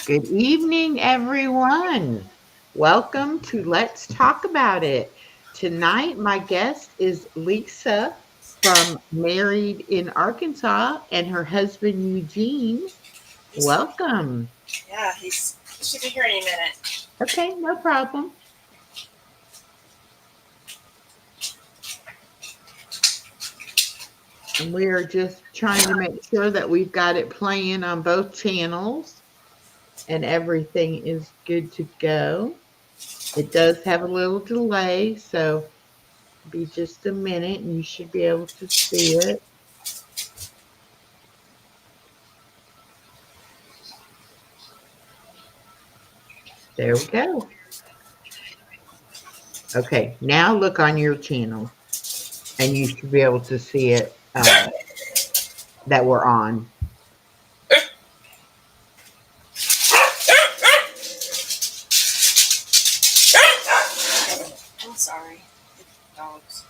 Good evening, everyone. Welcome to Let's Talk About It. Tonight, my guest is Lisa from Married in Arkansas and her husband Eugene. He's Welcome. he should be here any minute. Okay, no problem. And we are just trying to make sure that we've got it playing on both channels and everything is good to go. It does have a little delay, so be just a minute and you should be able to see it. There we go. Okay, now look on your channel and you should be able to see it that we're on. I'm sorry, dogs.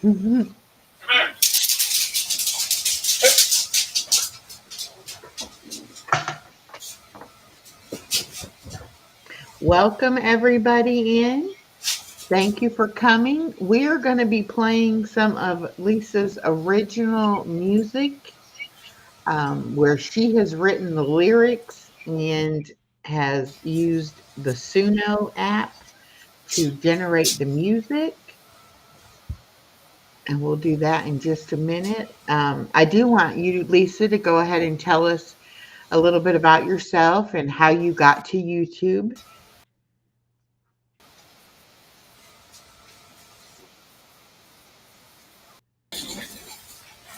Mhm. Welcome everybody in. Thank you for coming. We're going to be playing some of Lisa's original music where she has written the lyrics and has used the Suno app to generate the music. And we'll do that in just a minute. I do want you, Lisa, to go ahead and tell us a little bit about yourself and how you got to YouTube.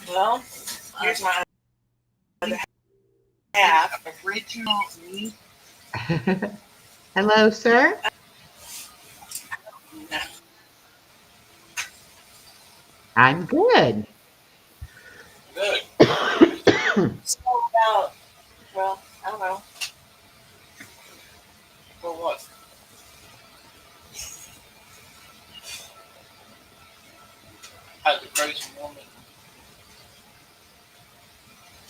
Well, here's my other half. Original me. Hello, sir. I'm good. Good. So about, well, I don't know. For what? Had the crazy woman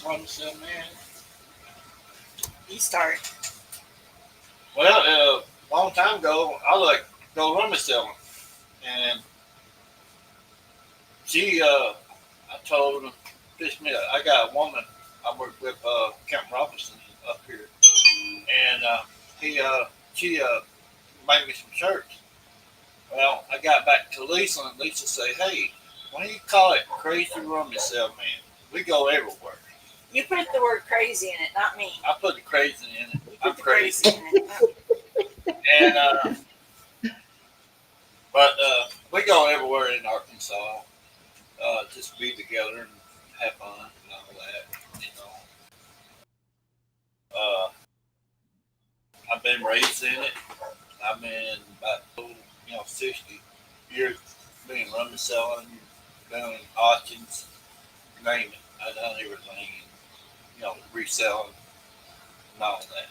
run the man. You start. Well, a long time ago, I like go run myself, and I told her, this me, I got a woman I work with, Kent Robinson up here, and he, she made me some shirts. Well, I got back to Lisa, and Lisa said, "Hey, why don't you call it Crazy Rum Yourself, man? We go everywhere." You put the word crazy in it, not me. I put the crazy in it. You put I'm the crazy in it. Not me. And we go everywhere in Arkansas, just be together and have fun and all that. Uh, I've been raised in it. I've been about 60 years being rum selling, doing auctions, name it. I done everything, reselling and all that.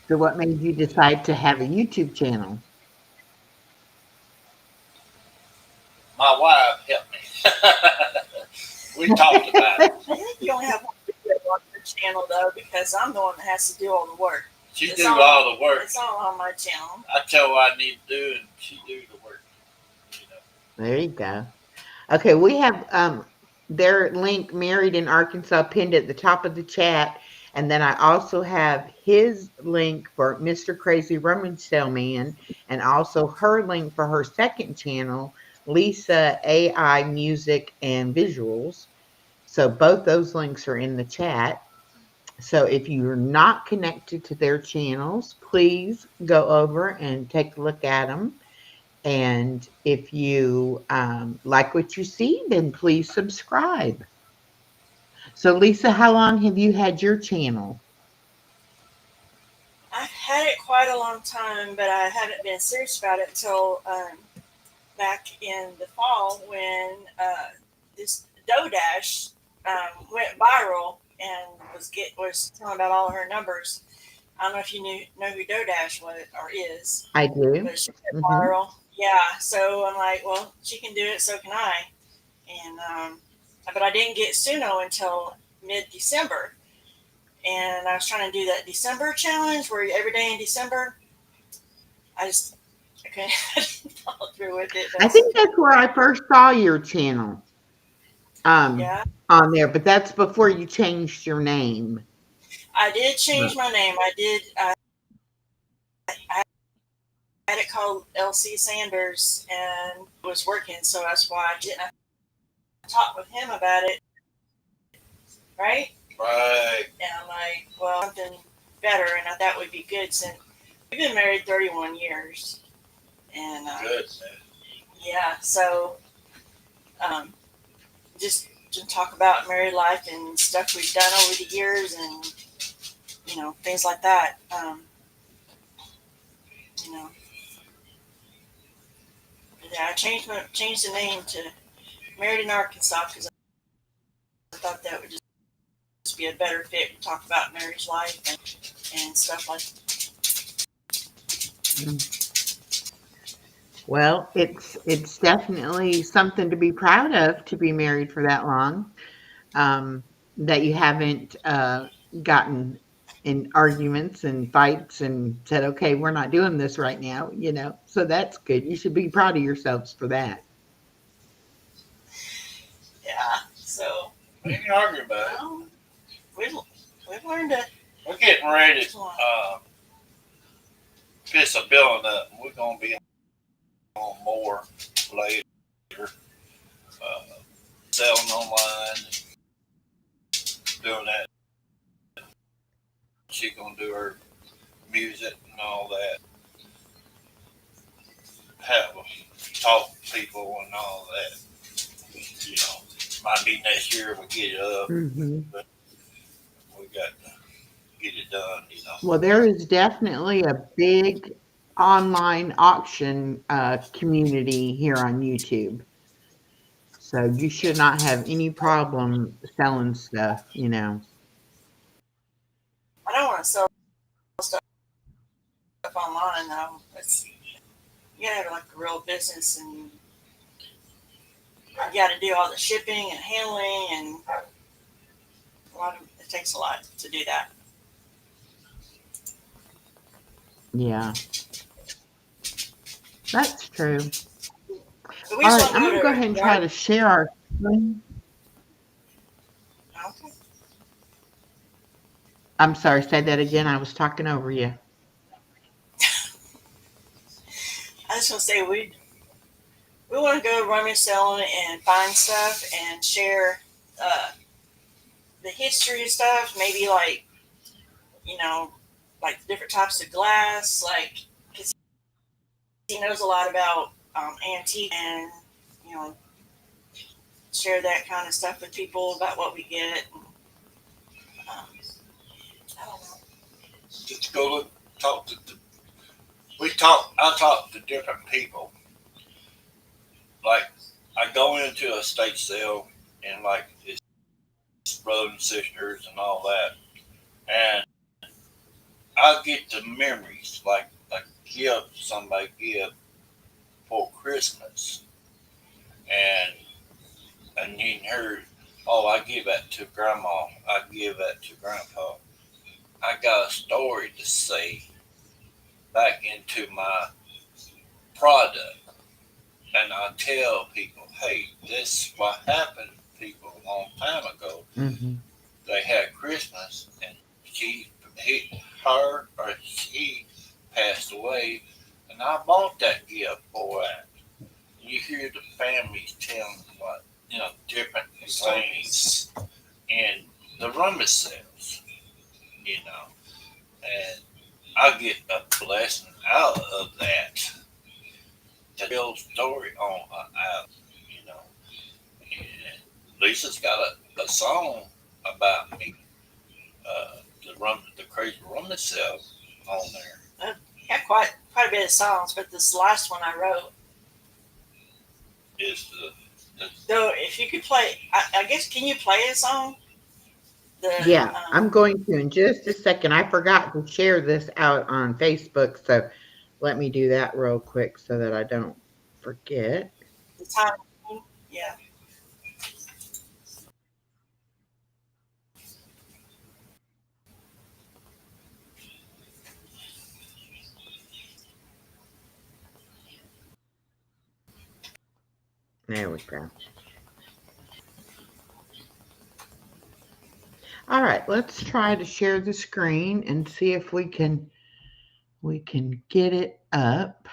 So, what made you decide to have a YouTube channel? My wife helped me. We talked about it. I think you only have one video on your channel though, because I'm the one that has to do all the work. She do all the work. It's all on my channel. I tell her what I need to do, and she do the work. You know. There you go. Okay, we have their link Married in Arkansas pinned at the top of the chat. And then I also have his link for Mr. Crazy Rummage Sale Man and also her link for her second channel, Lisa AI Music and Visuals. So both those links are in the chat. So if you're not connected to their channels, please go over and take a look at them. And if you like what you see, then please subscribe. So, Lisa, how long have you had your channel? I've had it quite a long time, but I haven't been serious about it until back in the fall when this Dodash went viral, and was telling about all her numbers. I don't know if you know who DoorDash was or is, I do. but she went Hmm. viral. Yeah, so I'm like, well, she can do it, so can I. And but I didn't get Suno until mid-December, and I was trying to do that December challenge where every day in December, I just I couldn't I didn't follow through with it. I But think that's where I first saw your channel um, yeah, on there, but that's before you changed your name. I did change Right. my name. I did. I had it called LC Sanders, and it was working, so that's why I didn't. I talked with him about it, right? Right. And I'm like, well, something better, and I thought would be good since we've been married 31 years, and Good. yeah, so um, just to talk about married life and stuff we've done over the years, and things like that. You know, yeah, I changed the name to Married in Arkansas because I thought that would just be a better fit to talk about marriage life and stuff like that. Well, it's definitely something to be proud of to be married for that long. That you haven't gotten in arguments and fights and said, "Okay, we're not doing this right now." So that's good. You should be proud of yourselves for that. Yeah, so We can argue about it. well, we've learned to. We're getting ready to piss a building up. We're going to be on more later. Selling online, doing that. She's going to do her music and all that. Have talk to people and all that. Might be next year we get it up, Mm-hmm. but we got to get it done. Well, there is definitely a big online auction community here on YouTube. So you should not have any problem selling stuff. I don't want to sell stuff online though. You gotta have like a real business, and you got to do all the shipping and handling, and it takes a lot to do that. Yeah, that's true. But we All just right, want I'm to going to go go to ahead and try yard. to share our screen. Okay. I'm sorry, say that again. I was talking over you. I just want to say we want to go rummage selling and find stuff and share the history of stuff. Maybe like different types of glass, like because he knows a lot about antique and you know share that kind of stuff with people about what we get. And, I don't know. Just go look, talk to. I talk to different people. Like I go into a estate sale and like it's brothers and sisters and all that, and I get the memories like a gift somebody give for Christmas, and you heard, oh, I give that to grandma, I give that to grandpa. I got a story to say back into my product, and I tell people, hey, this is what happened to people a long time ago. Mm-hmm. They had Christmas, and her or she passed away, and I bought that gift for that. You hear the families telling what different things in the rummage sales, and I get a blessing out of that to tell story on out, you know. And Lisa's got a song about me, the crazy rummage sale on there. Yeah, quite a bit of songs, but this last one I wrote. Is the Though, if you could play, I guess, can you play a song? Yeah, I'm going to in just a second. I forgot to share this out on Facebook, so let me do that real quick so that I don't forget. the time. Yeah. There we go. All right, let's try to share the screen and see if we can get it up.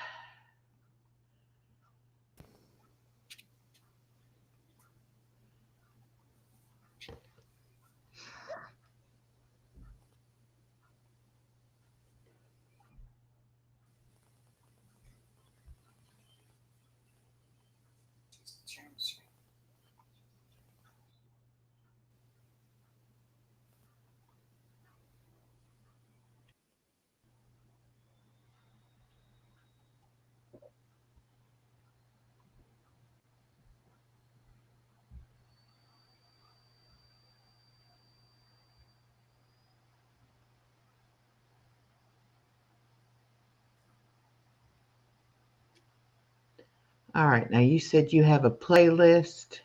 All right, now you said you have a playlist.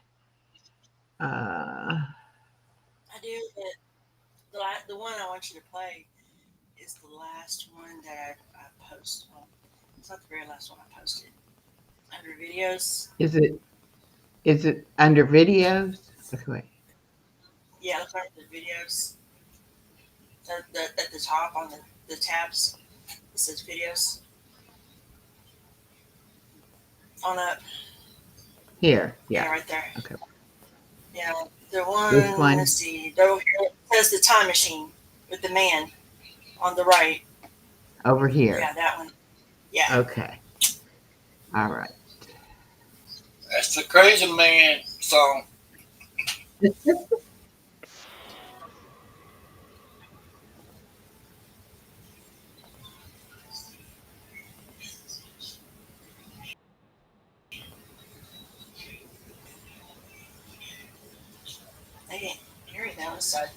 I do, but the one I want you to play is the last one that I posted. Well, it's not the very last one I posted. Under videos. Is it under videos? Okay, wait. Yeah, look under the videos. At the top on the tabs, it says videos. On up. Here, Yeah, yeah. right there. Okay. Yeah, the This one, one let's see, it says the time machine with the man on the right. over here. Yeah, that one. Yeah. Okay. All right. That's the Crazy Man song. I can't hear it now. Side.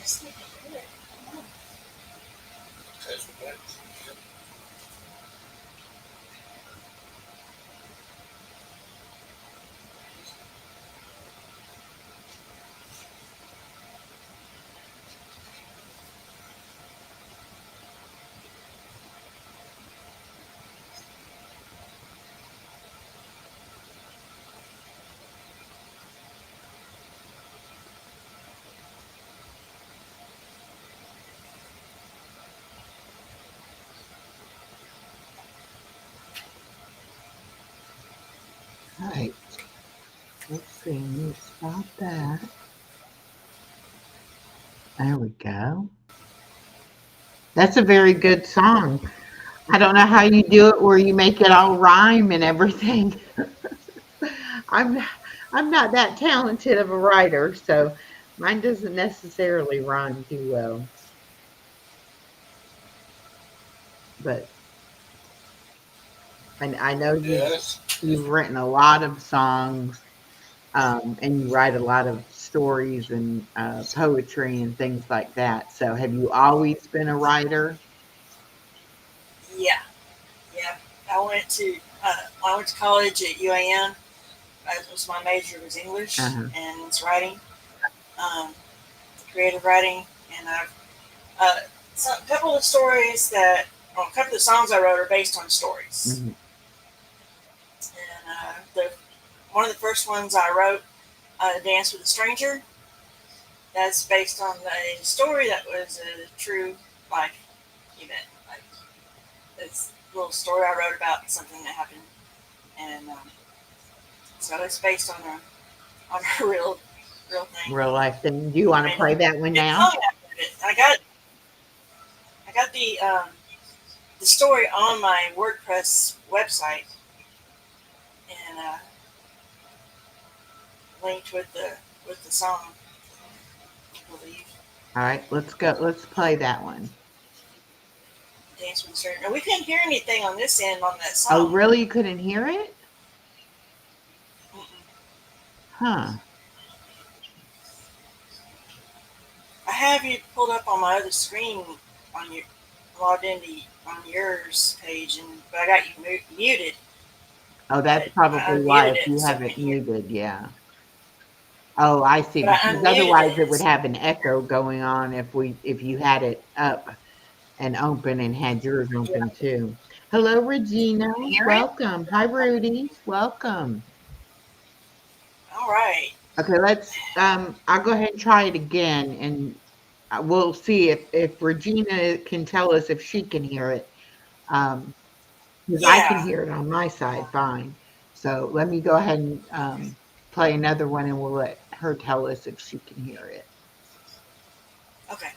That's what All right. Let's see. Let me stop that. There we go. That's a very good song. I don't know how you do it where you make it all rhyme and everything. I'm I'm not that talented of a writer, so mine doesn't necessarily rhyme too well. But I know yes. you've written a lot of songs, and you write a lot of stories and poetry and things like that. So have you always been a writer? Yeah, yeah. I went to I went to college at UAN. That was my major was English Uh-huh. and it's writing, um, creative writing, and I've so a couple of stories that well, a couple of songs I wrote are based on stories. Hmm. And the one of the first ones I wrote, "Dance with a Stranger," that's based on a story that was a true life event. Like it's a little story I wrote about something that happened, and so it's based on on a real thing. Real life thing. Do you want to And play that one it's now? song after it. I got the story on my WordPress website and linked with the song, I believe. All right, let's go. Let's play that one. Dance with the Stranger. And we couldn't hear anything on this end on that Oh, song. really? You couldn't hear it? Mm-mm. Huh. I have you pulled up on my other screen on your logged into on yours page, and but I got you muted. Oh, that's But I probably why unmuted if it you so have we it can hear. muted, yeah. Oh, I see. But I Because unmuted otherwise it it. would So, have an echo going on if you had it up and open and had yours yeah. open too. Hello, Regina. Hear it? Welcome. Hi, Rudy. Welcome. All right. Okay, let's I'll go ahead and try it again and we'll see if Regina can tell us if she can hear it. Um, because I can Yeah. hear it on my side fine. So let me go ahead and play another one and we'll let her tell us if she can hear it. Okay.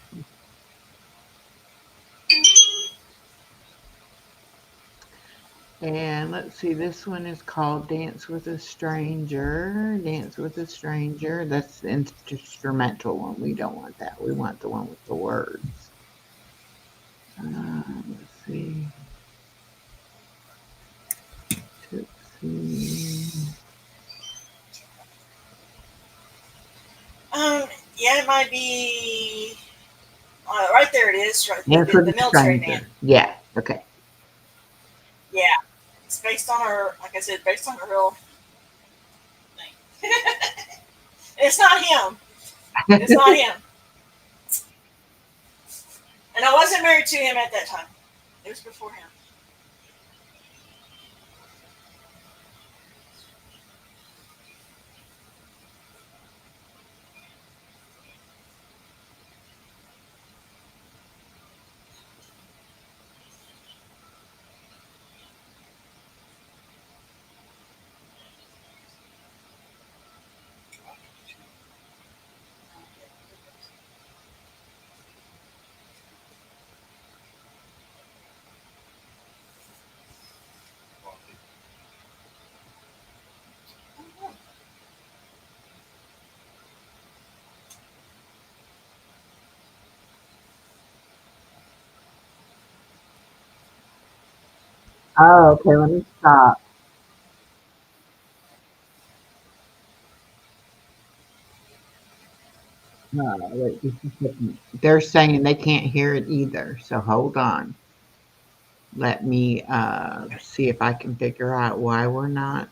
And let's see, this one is called Dance with a Stranger. Dance with a Stranger. That's the instrumental one. We don't want that. We want the one with the words. Let's see. Tootsie. Yeah, it might be right there. It is right. Dance with The a military man. Stranger. Yeah. Okay. Yeah. It's based on her. Like I said, based on a real thing. It's not him. It's not him. And I wasn't married to him at that time. It was before him. Oh, okay. Let me stop. Wait just a second. They're saying they can't hear it either. So hold on. Let me see if I can figure out why we're not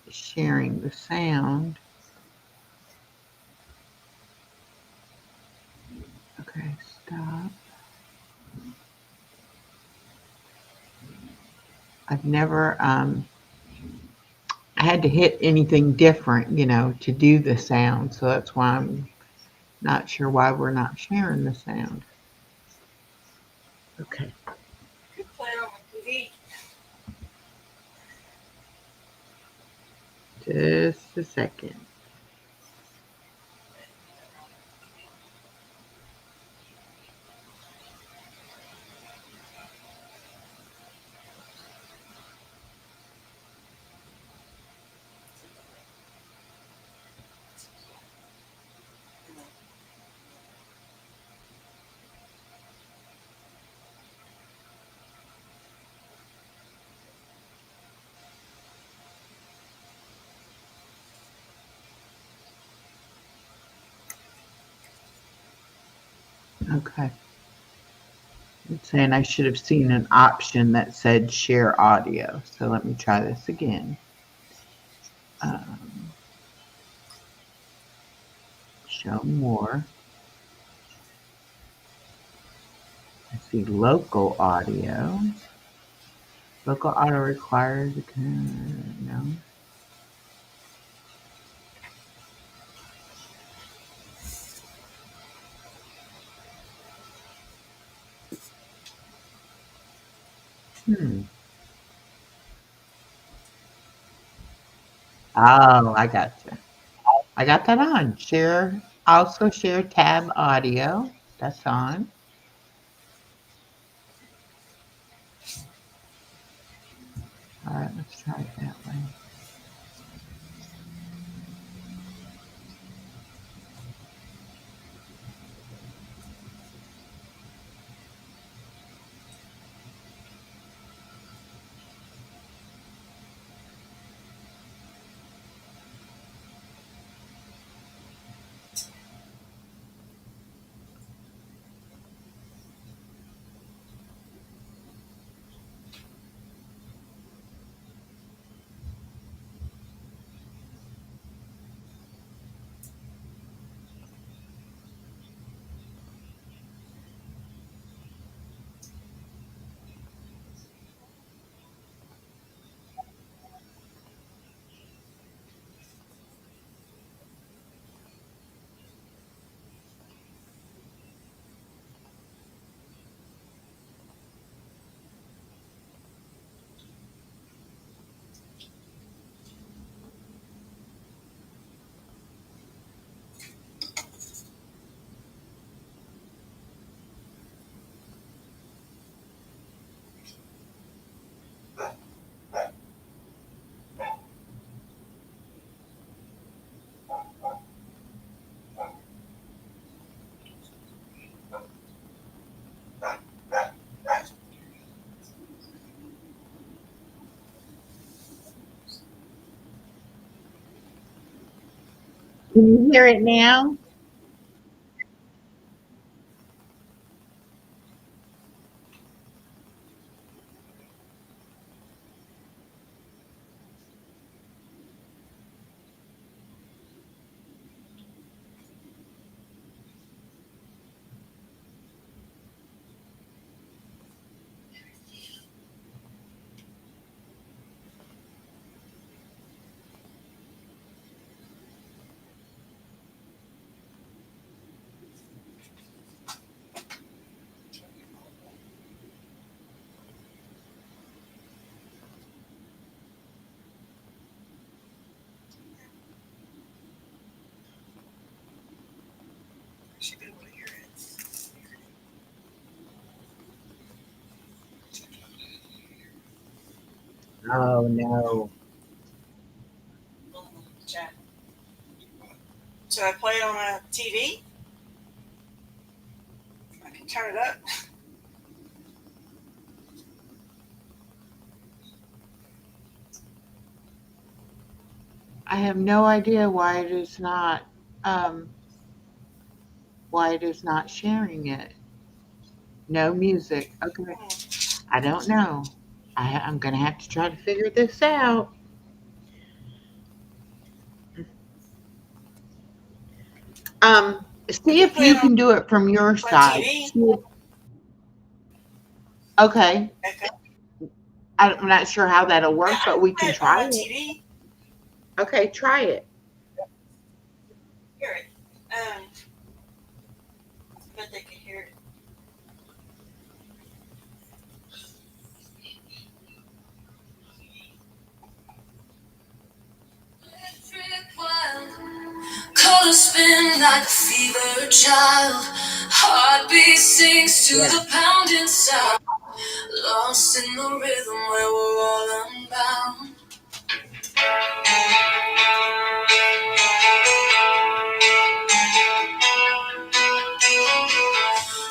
sharing the sound. Okay, stop. I've never I had to hit anything different, to do the sound. So that's why I'm not sure why we're not sharing the sound. Okay. Could play it on my TV. Just a second. Okay. It's saying I should have seen an option that said share audio. So let me try this again. Um, show more. I see local audio. Local audio requires a no. Hmm. Oh, I gotcha. I got that on. Share, also share tab audio. That's on. All right, let's try it that way. Can you hear it now? Should be able to hear it. Oh no. Chat. Should I play it on a TV? I can turn it up. I have no idea why it is not. Um, why it is not sharing it. No music. Okay. I don't know. I'm going to have to try to figure this out. We See can if put it you can do it from your on side. TV. Okay. Okay. I'm not sure how that'll work, Yeah, I but can we put can it on try my it. TV. Okay, try it. Hear it. But they can hear it. Colors spin like a fever child. Heartbeat sinks to Yeah. the pounding sound. Lost in the rhythm where we're all unbound.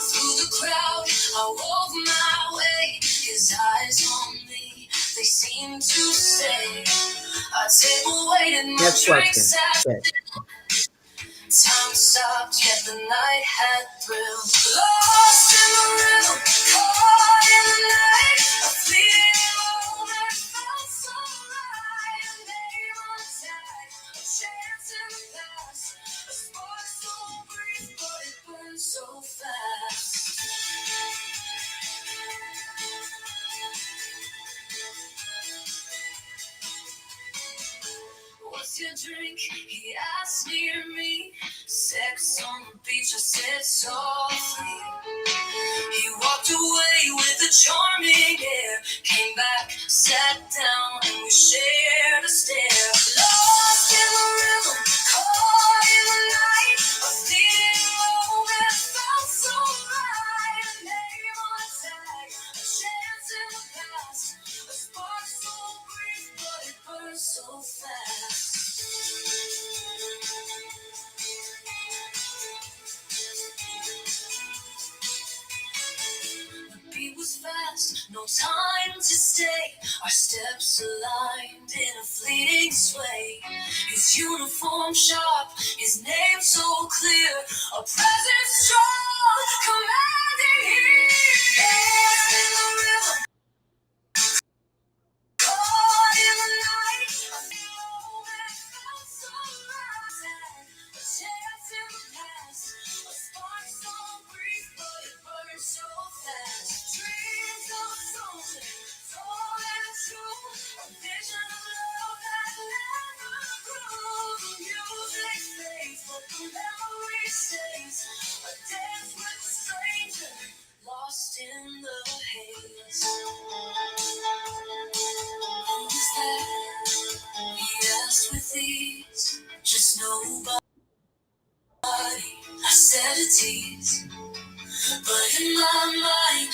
Through the crowd, I wove my way. His eyes on me, they seem to say, our table waited, my That's drink working. sat. Good. Time stopped, yet the night had thrill. Lost in the rhythm, caught in the night. A fleeting moment felt so right. A name untied, a chance in the past. A spark so brief, but it burned so fast. What's your drink? He asked near me. Sex on the beach, I said softly. He walked away with a charming air. Came back, sat down, and we shared a stare. Lost in the rhythm, caught in the night. A fleeting moment felt so right. A name on tag, a chance in the past. A spark so brief, but it burned so fast. The beat was fast, no time to stay. Our steps aligned in a fleeting sway. His uniform sharp, his name so clear. A presence strong, commanding here. Dance in the rhythm, caught in the night. A moment felt so right. A chance in the past, a spark so brief, but it burned so fast. Dreams of something tall and true, a vision of love that never grew. The music fades, but the memory stays. A dance with a stranger, lost in the haze. Who's that? He asked with ease. Just nobody. I said a tease. But in my mind,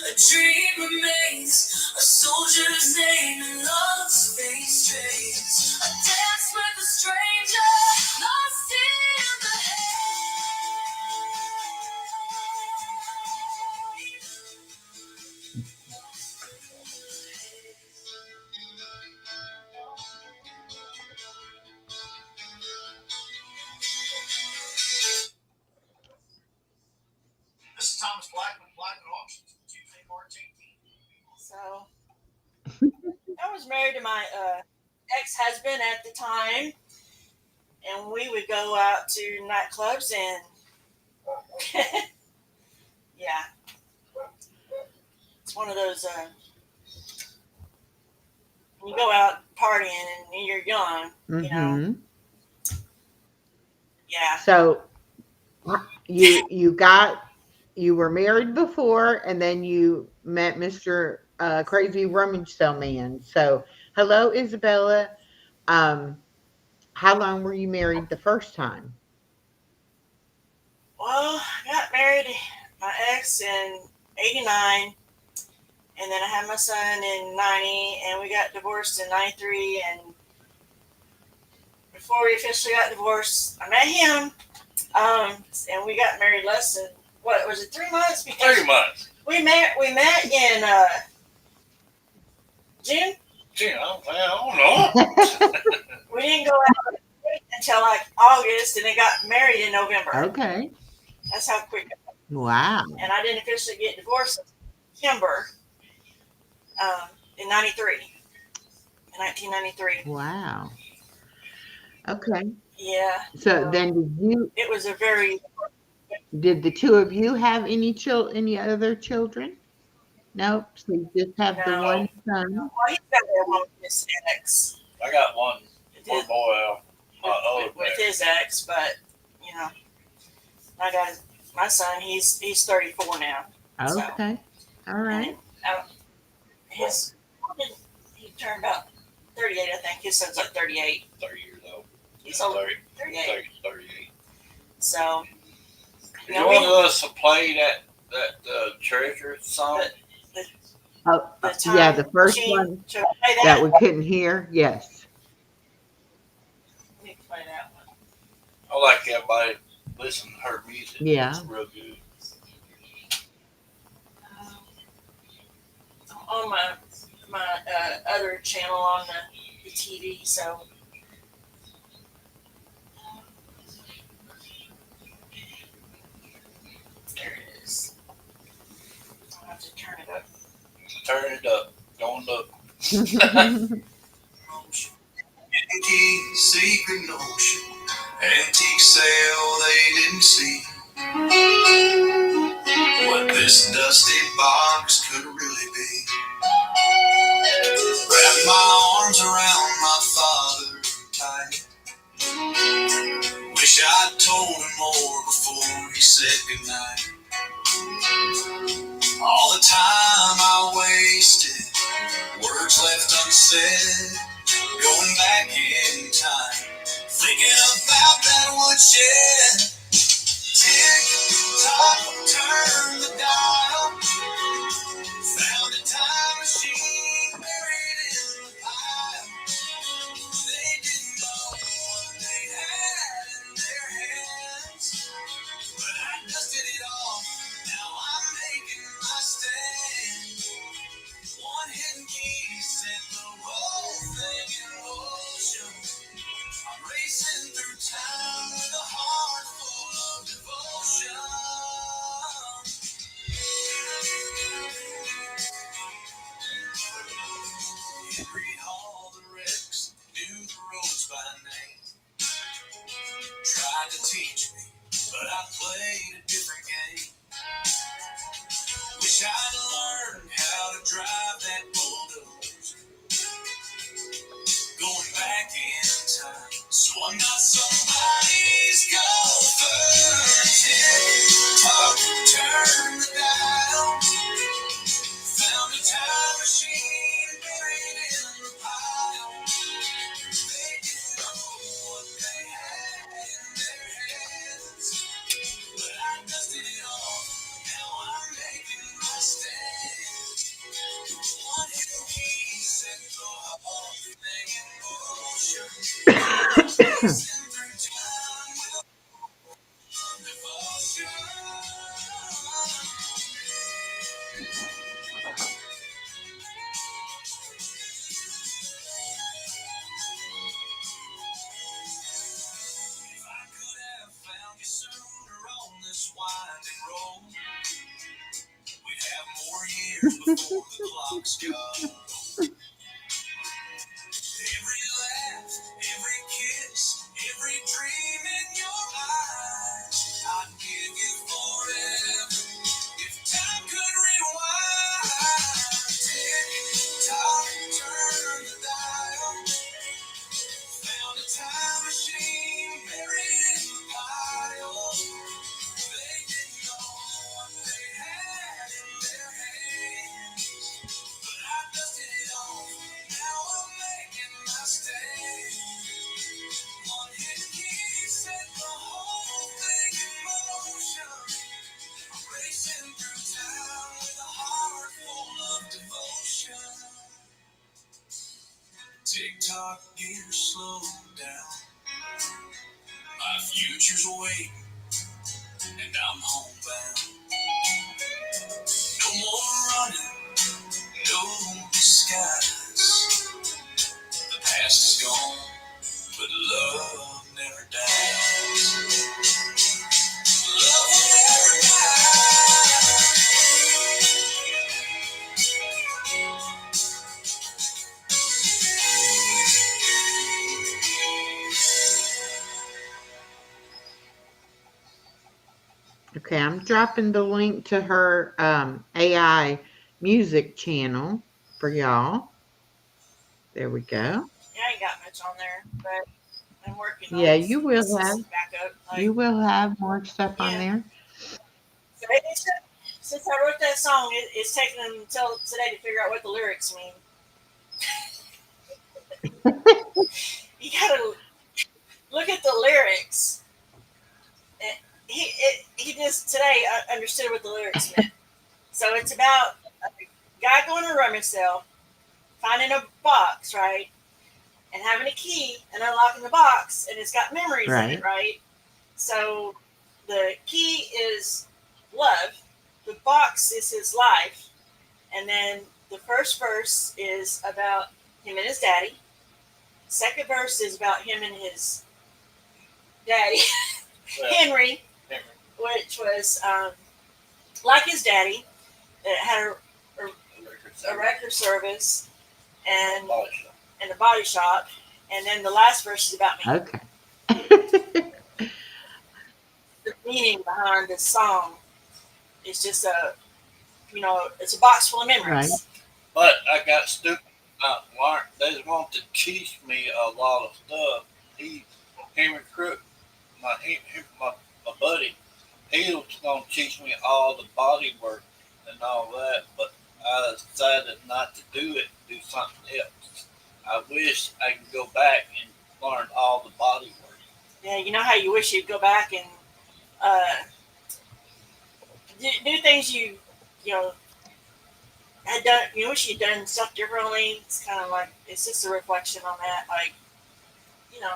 a dream remains. A soldier's name and love's face trace. A dance with a stranger, lost in the This is Thomas Blackman, Blackman Auctions, Tuesday, March 18th. So I was married to my ex-husband at the time, and we would go out to nightclubs and yeah, it's one of those when you go out partying and you're young, you know. Yeah. So you were married before, and then you met Mr. Crazy Rummage Sale Man. So hello, Isabella. How long were you married the first time? Well, I got married my ex in '89, and then I had my son in '90, and we got divorced in '93. And before we officially got divorced, I met him, and we got married less than, what was it, 3 months? Because 3 months. we met in June. Gee, I don't know. We didn't go out until like August, and then got married in November. Okay. That's how quick. Wow. And I didn't officially get divorced until September in 1993. Wow. Okay. Yeah. So then It was a very, did the two of you have any other children? Nope. So you just have the no. one Well, son. he's got their one with his ex. I got one His, boy, older with his ex, but you know, I got my son. He's 34 now. So, Okay. All right. and his he turned about 38. I think his son's like 38. 30 years old. He's older. 38. 38. 38. So, You want us to play that treasure song? Oh, the time yeah, the first machine, one should I play that we couldn't hear. Yes. Let me play that one. I like everybody listen to her music. Yeah. It's real good. On my other channel on the TV, so there it is. I'll have to turn it up. Turn it up. Don't look. Yankee secret notion, antique sale they didn't see what this dusty box could really be. Wrap my arms around my father tight. Wish I'd told him more before he said goodnight. All the time I wasted, words left unsaid, going back in time, thinking about that woodshed. Tick tock, turn the dial, found a time machine buried in the pile. They didn't know what they had in their hands, but I dusted it off. Now I'm making my stand. One hidden key set the whole thing in motion. I'm racing through time with a heart full of devotion. Henry Hall, the Rex, knew the roads by name. Tried to teach me, but I played a different game. Wish I'd learned how to drive that bulldozer. Going back in time, so I'm not somebody's gopher. Tick tock, turn the dial. Found a time machine buried in the pile. They didn't know what they had in their hands, but I dusted it off. Now I'm making my stand. One hidden key set the whole thing in motion. Racing through time with a devotion. If I could have found you sooner on this winding road, we'd have more years before the clock's gone. Every laugh, every kiss, every dream in your eyes, I'd give you forever if time could rewind. Tick tock, turn the dial. Found a time machine buried in the pile. They didn't know what they had in their hands, but I dusted it off. Now I'm making my stand. One hidden key set the whole thing in motion. I'm racing through time with a heart full of devotion. Tick-tock, gears slow down. My future's waiting, and I'm homebound. No more running, no disguise. The past is gone, but love never dies. Love will Okay, I'm dropping the link to her AI music channel for y'all. There we go. Yeah, I ain't got much on there, but I'm working on Yeah, you will have. some backup. You Like, will have more stuff on yeah. there. So since I wrote that song, it's taken them until today to figure out what the lyrics mean. You gotta look at the lyrics. And he just today understood what the lyrics meant. So it's about a guy going to a rummage sale, finding a box, right, and having a key and unlocking the box, and it's got memories in it, Right. right. So the key is love, the box is his life, and then the first verse is about him and his daddy. Second verse is about him and his daddy, Well, Henry, Henry, which was like his daddy, that had a record service and body shop. a body shop. And then the last verse is about me. Okay. The meaning behind this song is just it's a box full of Right. memories. But I got stupid. They want to teach me a lot of stuff. Henry Crook, my buddy, he was going to teach me all the body work and all that, but I decided not to do it, do something else. I wish I could go back and learn all the body work. Yeah, you know how you wish you'd go back and do things you know had done. You wish you'd done stuff differently. It's kind of like it's just a reflection on that. Like you know,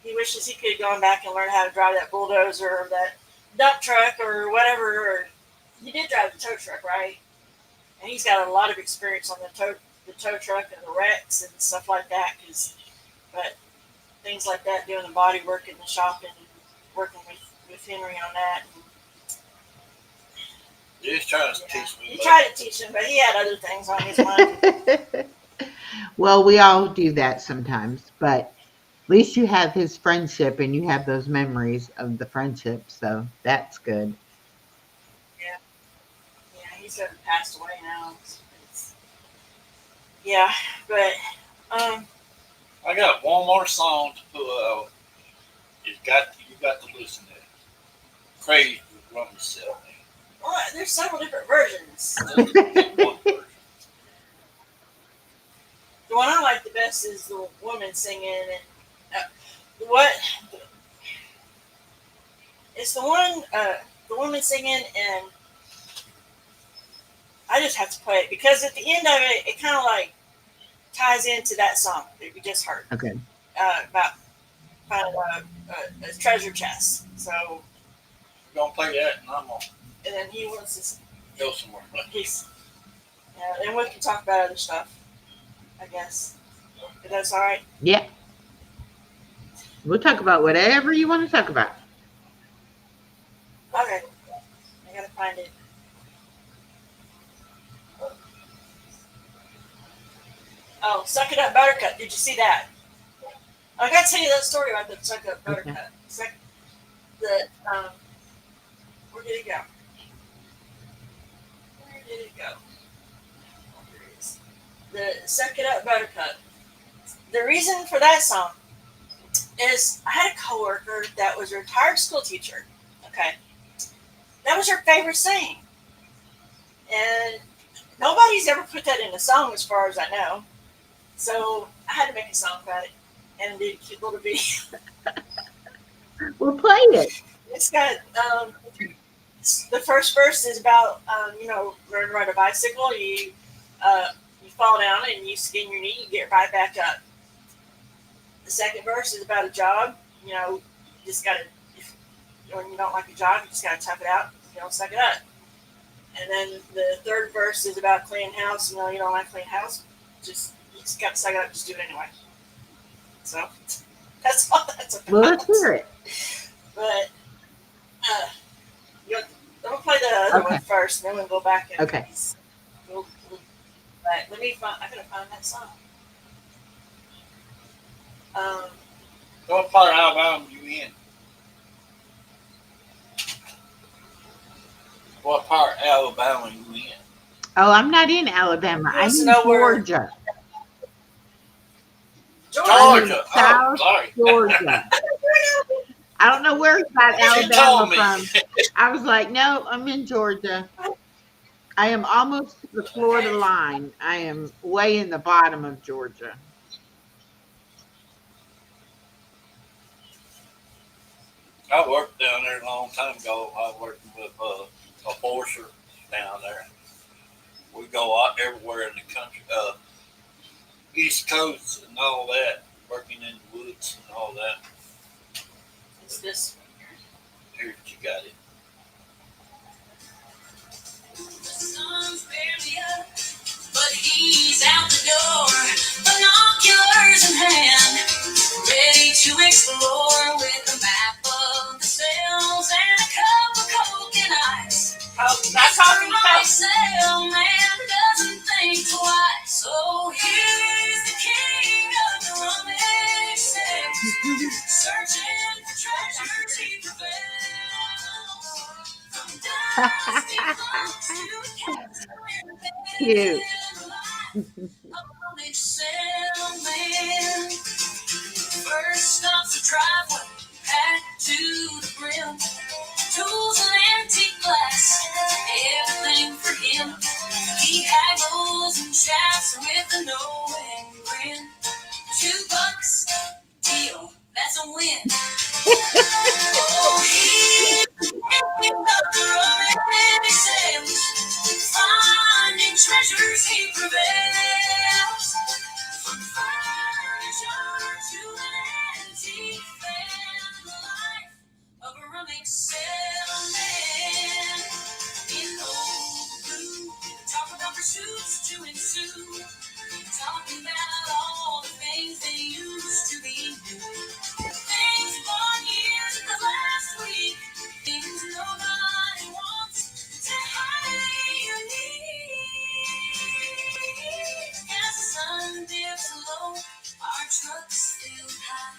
he wishes he could have gone back and learned how to drive that bulldozer or that dump truck or whatever. Or he did drive the tow truck, right? And he's got a lot of experience on the tow truck and the wrecks and stuff like that. But things like that, doing the body work in the shop and working with Henry on that. And, He's trying to yeah, teach me. he tried to teach him, but he had other things on his mind. Well, we all do that sometimes, but at least you have his friendship and you have those memories of the friendship, so that's good. Yeah, he's passed away now. Yeah, but I got one more song to put out. You got to listen to it. Crazy Rum Yourself. well, there's several different versions. Just pick one version. The one I like the best is the woman singing, and what it's the woman singing, and I just have to play it because at the end of it, it kind of like ties into that song that we just heard Okay. about finding a treasure chest. So, We're gonna play that, and I'm gonna and then he wants to go somewhere. But he's and we can talk about other stuff, I guess. If that's all right. Yeah. We'll talk about whatever you want to talk about. Okay, I gotta find it. Oh, Suck It Up Buttercup. Did you see that? I gotta tell you that story about the Suck It Up Buttercup. Okay. Where did it go? Where did it go? Oh, here it is. The Suck It Up Buttercup. The reason for that song is I had a coworker that was a retired school teacher. Okay. That was her favorite saying. And nobody's ever put that in a song as far as I know. So I had to make a song about it. And did a cute little video. We'll play it. It's got the first verse is about learn to ride a bicycle. You fall down and you skin your knee. You get right back up. The second verse is about a job. You just gotta when you don't like a job, you just gotta tough it out. Suck it up. And then the third verse is about cleaning house. You don't like clean house. You just gotta suck it up. Just do it anyway. So that's all that's about. Well, let's hear it. But I'm gonna play the other Okay. one first, and then we'll go back and Okay. but let me find. I gotta find that song. what part of Alabama you in? What part of Alabama you in? Oh, I'm not in Alabama. He I'm wants to in know where Georgia. I'm in Georgia. Oh, South sorry. Georgia. I don't know where he got She Alabama told me. from. I was like, no, I'm in Georgia. I am almost to the Florida Okay. line. I am way in the bottom of Georgia. I worked down there a long time ago. I was working with a forcer down there. We go out everywhere in the country, East Coast and all that, working in the woods and all that. It's this. Here, you got it. The sun's barely up, but he's out the door, binoculars in hand, ready to explore with a map of the sails and a cup of Coke and ice. Oh, not coffee, Coke. Sailman doesn't think twice, so he's the king of the rummage sales, searching for treasures he prevails. From dusty books to Cute. rummage sailman. First stops the driveway, packed to the brim. Tools and antique glass, everything for him. He haggles and chats with a knowing grin. $2, deal, that's a win. Oh, he's the rummage sales, finding treasures he prevails. From furniture to an antique fan, the life of a rummage salesman. In old blue, talk about pursuits to ensue, talking about all the things they used to be new. Things bought years ago last week, things nobody wants to hide or need. As the sun dips low, our trucks fill high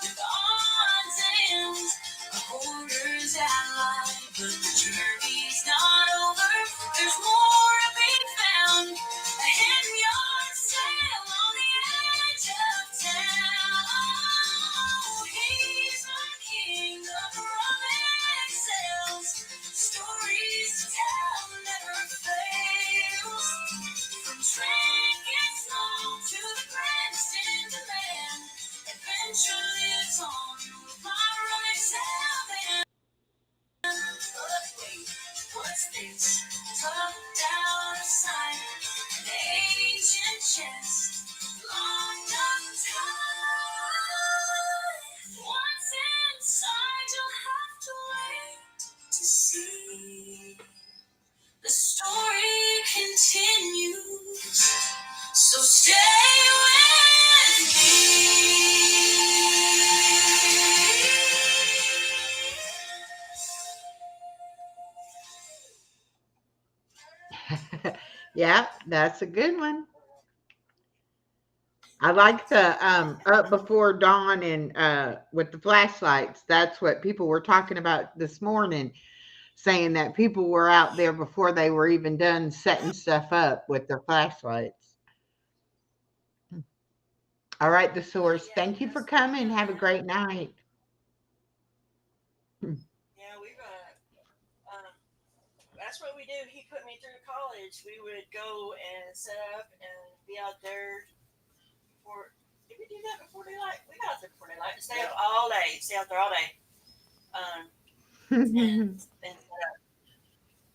with odds and ends, a hoarder's ally. But the journey's not over, there's more to be found. A hidden yard sale on the edge of town. Oh, he's my king of rummage sales. Stories to tell never fails. From trinkets long to the grandest in demand, adventure lives on with my rummage sale band. But wait, what's this? Tucked out of sight, an ancient chest, locked up tight. What's inside? You'll have to wait to see. The story continues, so stay with me. Yeah, that's a good one. I like the up before dawn and with the flashlights. That's what people were talking about this morning, saying that people were out there before they were even done setting stuff up with their flashlights. All right, the source. Thank you for coming. Have a great night. Yeah, that's what we do. He put me through college. We would go and set up and be out there for. Did we do that before daylight? We got out there before daylight. Stay up all day. Stay out there all day. And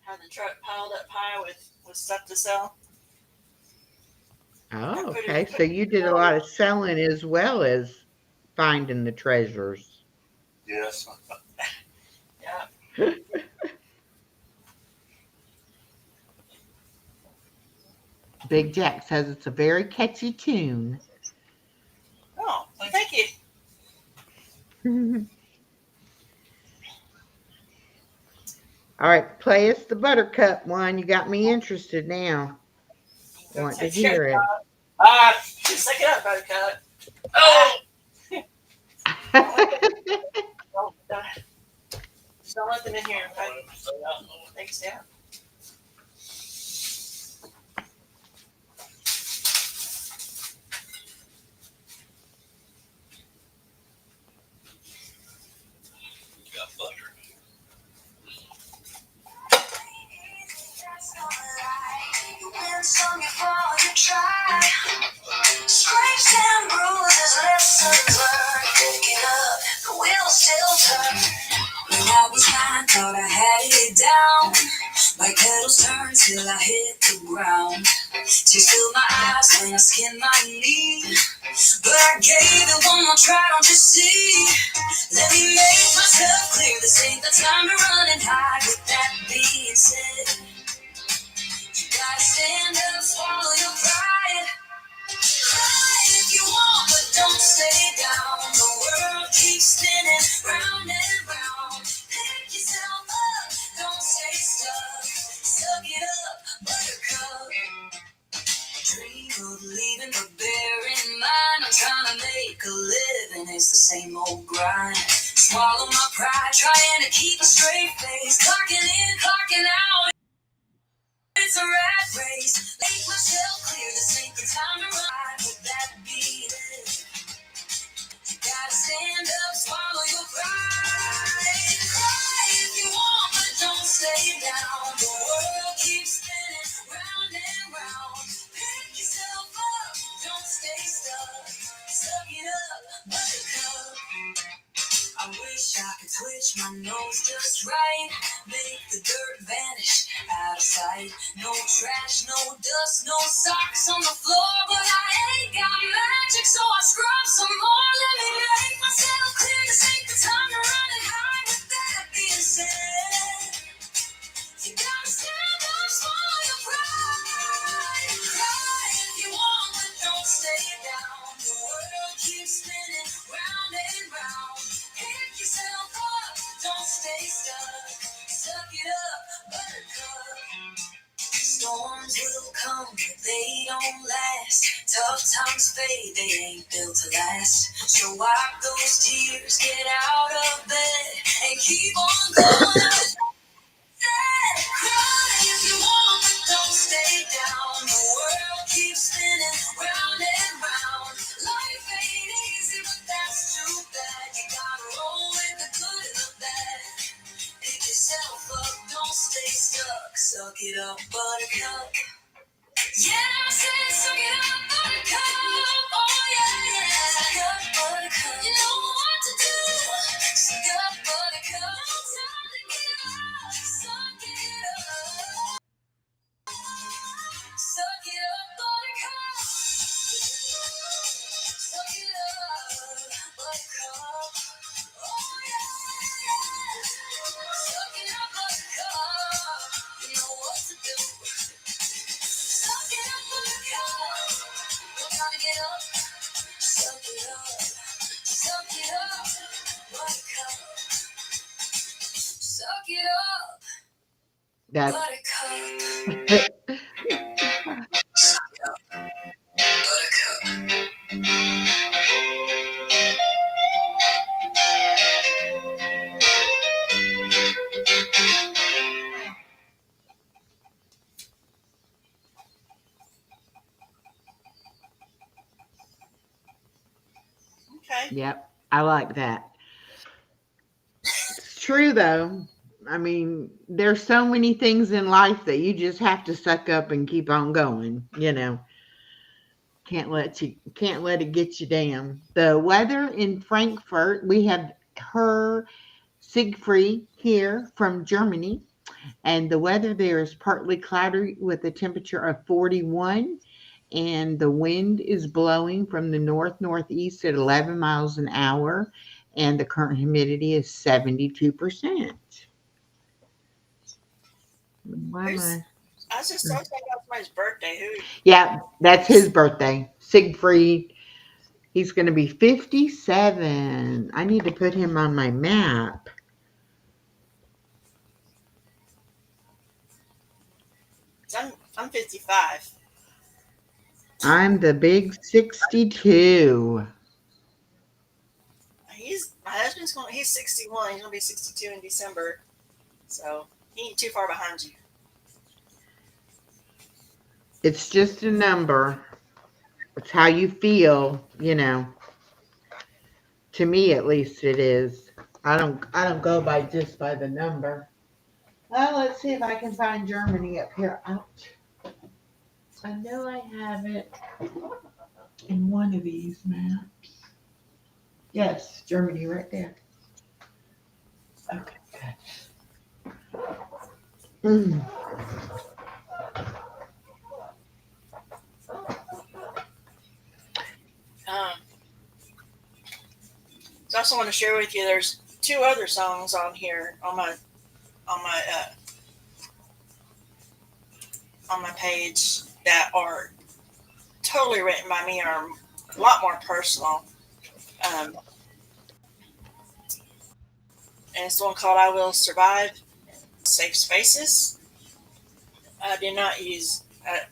have the truck piled up high with stuff to sell. Oh, okay. So you did a lot of selling as well as finding the treasures. Yes. Yeah. Big Jack says it's a very catchy tune. Oh, thank you. All right, play us the Buttercup one. You got me interested now. Want to hear it. Suck it up, Buttercup. Oh, Oh, Don't let them in here. I want them to stay out. Thanks, yeah. You got butter. Some you fall, you try. Scrapes and bruises, lessons learned. Picking up, the wheels still turn. When I was 9, thought I had it down. My pedals turned till I hit the ground. Tears filled my eyes when I skinned my knee. But I gave it one more try, don't you see? Let me make myself clear, this ain't the time to run and hide. With that being said, you gotta stand up, swallow your pride. Cry if you want, but don't stay down. The world keeps spinning round and round. Pick yourself up, don't stay stuck. Suck it up, buttercup. Dream of leaving, but bear in mind I'm trying to make a living. It's the same old grind. Swallow my pride, trying to keep a straight face. Clocking in, clocking out. It's a rat race. Make myself clear, this ain't the time to ride. With that beat, you gotta stand up, swallow your pride. Cry if you want, but don't stay down. The world keeps spinning round and round. Pick yourself up, don't stay stuck. Suck it up, buttercup. I wish I could twitch my nose just right. Make the dirt vanish out of sight. No trash, no dust, no socks on the floor. But I ain't got magic, so I scrub some more. Let me make myself clear, this ain't the time to run and hide. With that being said, you gotta stand up, swallow your pride. Cry if you want, but don't stay down. The world keeps spinning round and round. Pick yourself up, don't stay stuck. Suck it up, buttercup. Storms will come, but they don't last. Tough times fade, they ain't built to last. So wipe those tears, get out of bed, and keep on going. Cry if you want, but don't stay down. The world keeps spinning round and round. Life ain't easy, but that's too bad. You gotta roll with the good and the bad. Pick yourself up, don't stay stuck. Suck it up, buttercup. Yeah, I said suck it up, buttercup. Oh yeah, yeah. Suck up, buttercup. You know what to do. Suck up, buttercup. No time to give up. Suck it up. Suck it up, buttercup. Suck it up, buttercup. Oh yeah, yeah. Suck it up, buttercup. You know what to do. Suck it up, buttercup. No time to get up. Suck it up. Suck it up, buttercup. Suck it up, That's buttercup. Suck it up, buttercup. Okay. yep. I like that. It's true though. I mean, there's so many things in life that you just have to suck up and keep on going, you know. Can't let it get you down. The weather in Frankfurt, we have her Siegfried here from Germany, and the weather there is partly cloudy with a temperature of 41, and the wind is blowing from the north northeast at 11 miles an hour, and the current humidity is 72%. Why am I? I was just talking about somebody's birthday. Who? Yeah, that's his birthday. Siegfried. He's going to be 57. I need to put him on my map. I'm 55. I'm the big 62. My husband's going. He's 61. He's gonna be 62 in December. So he ain't too far behind you. It's just a number. It's how you feel, To me, at least, it is. I don't go by just by the number. Well, let's see if I can find Germany up here. Ouch. I know I have it in one of these maps. Yes, Germany right there. Okay, good. Mm. Um, so I also want to share with you. There's 2 other songs on here on my on my on my page that are totally written by me, are a lot more personal. Um, and it's the one called "I Will Survive." Safe Spaces. I did not use.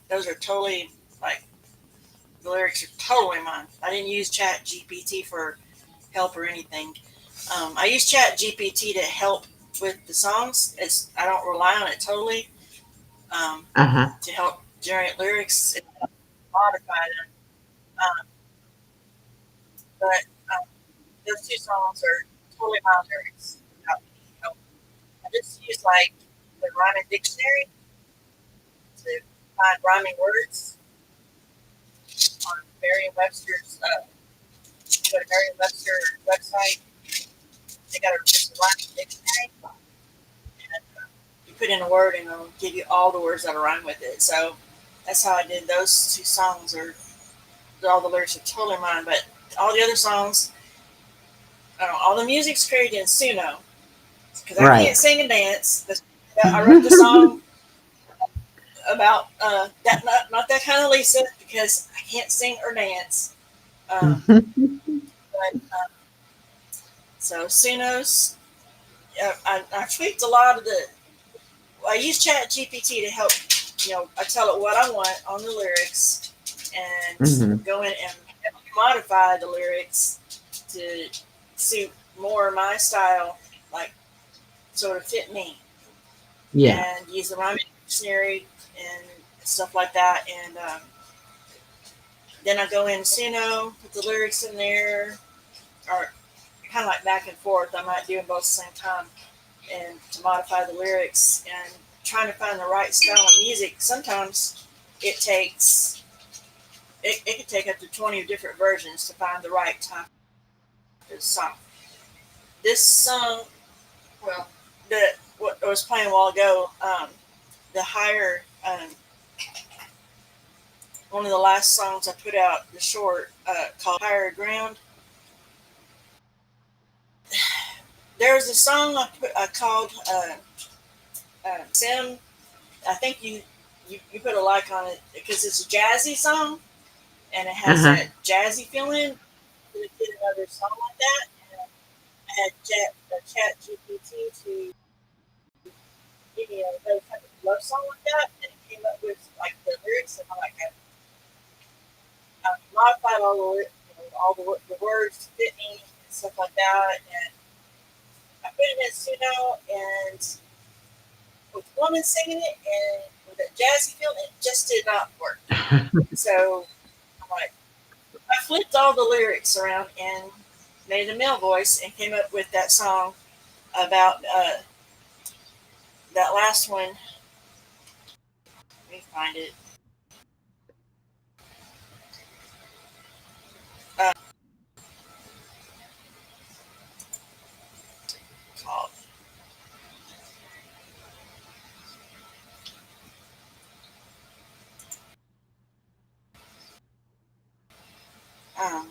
Those are totally like the lyrics are totally mine. I didn't use Chat GPT for help or anything. I use Chat GPT to help with the songs. I don't rely on it totally Uh-huh. to help generate lyrics and modify them. Um, but those 2 songs are totally my lyrics. Without any help. I just use like the rhyming dictionary to find rhyming words on Merriam-Webster's. Go to Merriam-Webster website. They got just a rhyming dictionary, and you put in a word, and it'll give you all the words that rhyme with it. So that's how I did those 2 songs. All the lyrics are totally mine, but all the other songs, all the music's created in Suno because I Right. can't sing and dance. I wrote the song about that, not that kind of Lisa, because I can't sing or dance. But so Sunos, I tweaked a lot of the. I use Chat GPT to help. I tell it what I want on the lyrics, and Mhm. go in and modify the lyrics to suit more my style, like sort of fit me. Yeah. And use the rhyming dictionary and stuff like that. And then I go in Suno, put the lyrics in there, or kind of like back and forth. I might do them both at the same time, and to modify the lyrics and trying to find the right style of music. Sometimes it takes it could take up to 20 different versions to find the right type of song. This song, well, what I was playing a while ago, the higher one of the last songs I put out, the short called "Higher Ground." There's a song I called "Sim." I think you put a like on it because it's a jazzy song and it has Uh-huh. that jazzy feeling. We did another song like that, and I had Chat GPT to give me another type of love song like that, and it came up with like the lyrics, and I modified all the words to fit me and stuff like that, and I put it in Suno, and with the woman singing it and with that jazzy feel, it just did not work. So I'm like, I flipped all the lyrics around and made a male voice and came up with that song about that last one. Let me find it. Uh, called um,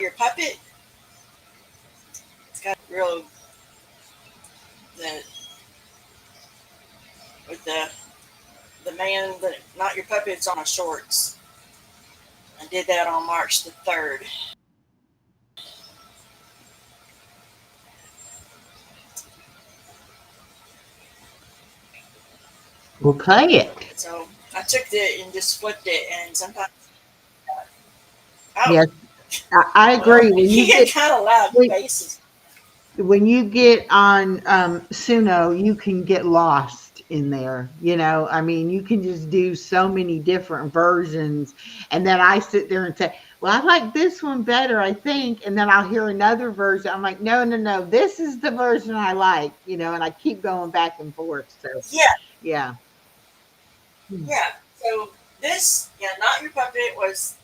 Your Puppet. It's got real the with the man that not your puppet's on my shorts. I did that on March the 3rd. We'll play it. So I took it and just flipped it, and sometimes oh Yes, I well, agree. When you you get get kind of loud when, basses. when you get on Suno, you can get lost in there. I mean, you can just do so many different versions. And then I sit there and say, well, I like this one better, I think. And then I'll hear another version. I'm like, no, no, no, this is the version I like, and I keep going back and forth. So, Yeah, yeah. yeah. So this, yeah, Not Your Puppet was,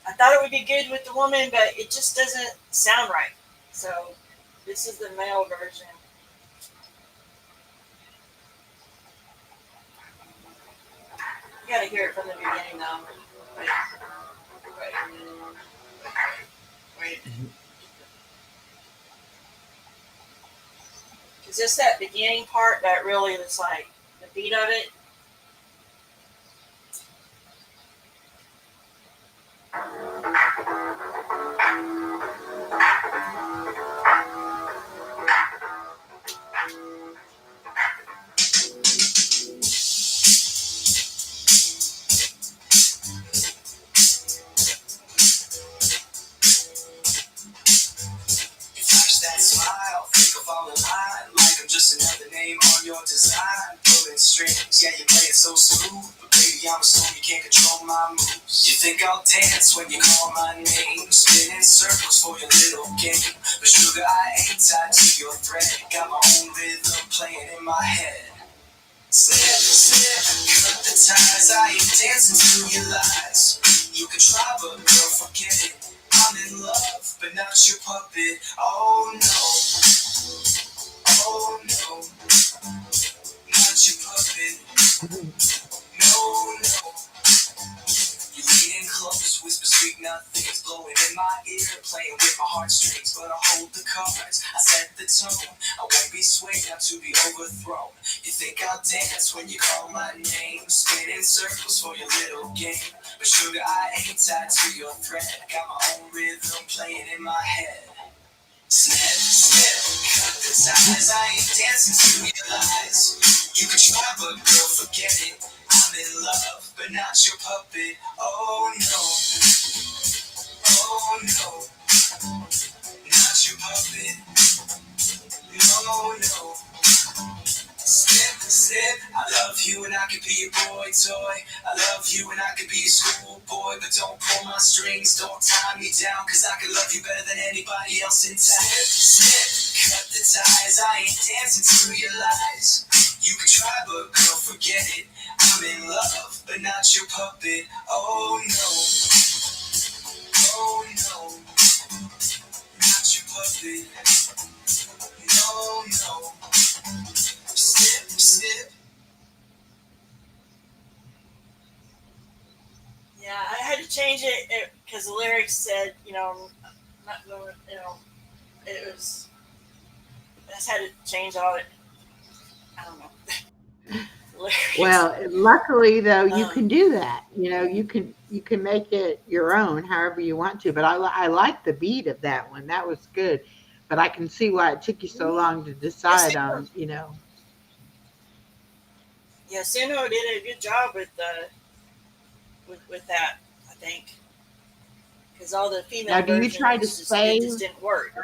I thought it would be good with the woman, but it just doesn't sound right. So this is the male version. You gotta hear it from the beginning though. Wait, wait. Is this that beginning part that really was like the beat of it? You flash that smile, think of all in line, like I'm just another name on your design. Pulling strings, yeah, you play it so smooth, but baby, I'm a stone, you can't control my moves. You think I'll dance when you call my name, spinning circles for your little game, but sugar, I ain't tied to your thread. Got my own rhythm playing in my head. Slip, slip, cut the ties. I ain't dancing to your lies. You can try, but girl, forget it. I'm in love, but not your puppet. Oh no, oh no, not your puppet. No, no. You leaning close, whisper sweet nothings, blowing in my ear, playing with my heartstrings. But I hold the cards, I set the tone. I won't be swayed, not to be overthrown. You think I'll dance when you call my name, spinning circles for your little game. But sugar, I ain't tied to your thread. Got my own rhythm playing in my head. Snip, snip, cut the ties. I ain't dancing to your lies. You can try, but girl, forget it. I'm in love, but not your puppet. Oh no, oh no, not your puppet. No, no. Snip, snip, I love you and I could be your boy toy. I love you and I could be your schoolboy, but don't pull my strings, don't tie me down, cause I can love you better than anybody else in town. Snip, snip, cut the ties, I ain't dancing to your lies. You can try, but girl, forget it. I'm in love, but not your puppet. Oh no, oh no, not your puppet. No, no, snip, snip. Yeah, I had to change it because the lyrics said, not going, it was. I just had to change all it. I don't know. Lyrics. Well, luckily though, you Um, can do that. You can make it your own, however you want to. But I like the beat of that one. That was good. But I can see why it took you so long to yes, decide on. yeah, Suno did a good job with that. I think because all the Now, female do you try to versions it save? just didn't work.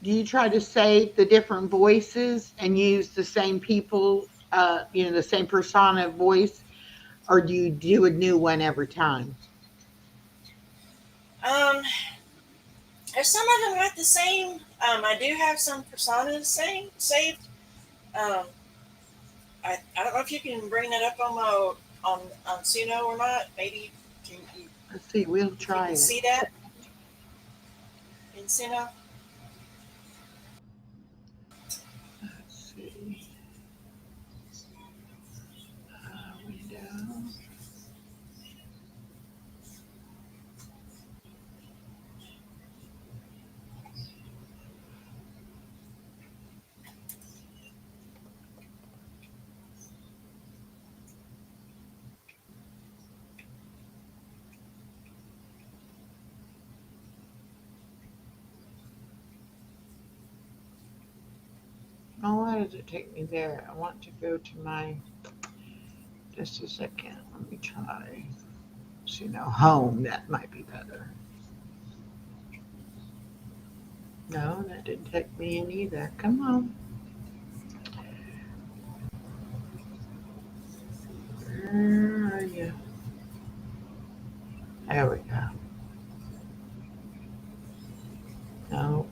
Do you try to save the different voices and use the same people? The same persona voice, or do you do a new one every time? Um, there's some of them not the same. I do have some personas saved. Um, I don't know if you can bring that up on my on Suno or not. Maybe can you Let's see. We'll if you try can it. see that in Suno. Let's see. Window. Oh, why does it take me there? I want to go to my. Just a second. Let me try. Home. That might be better. No, that didn't take me in either. Come on. Where are you? There we go. No.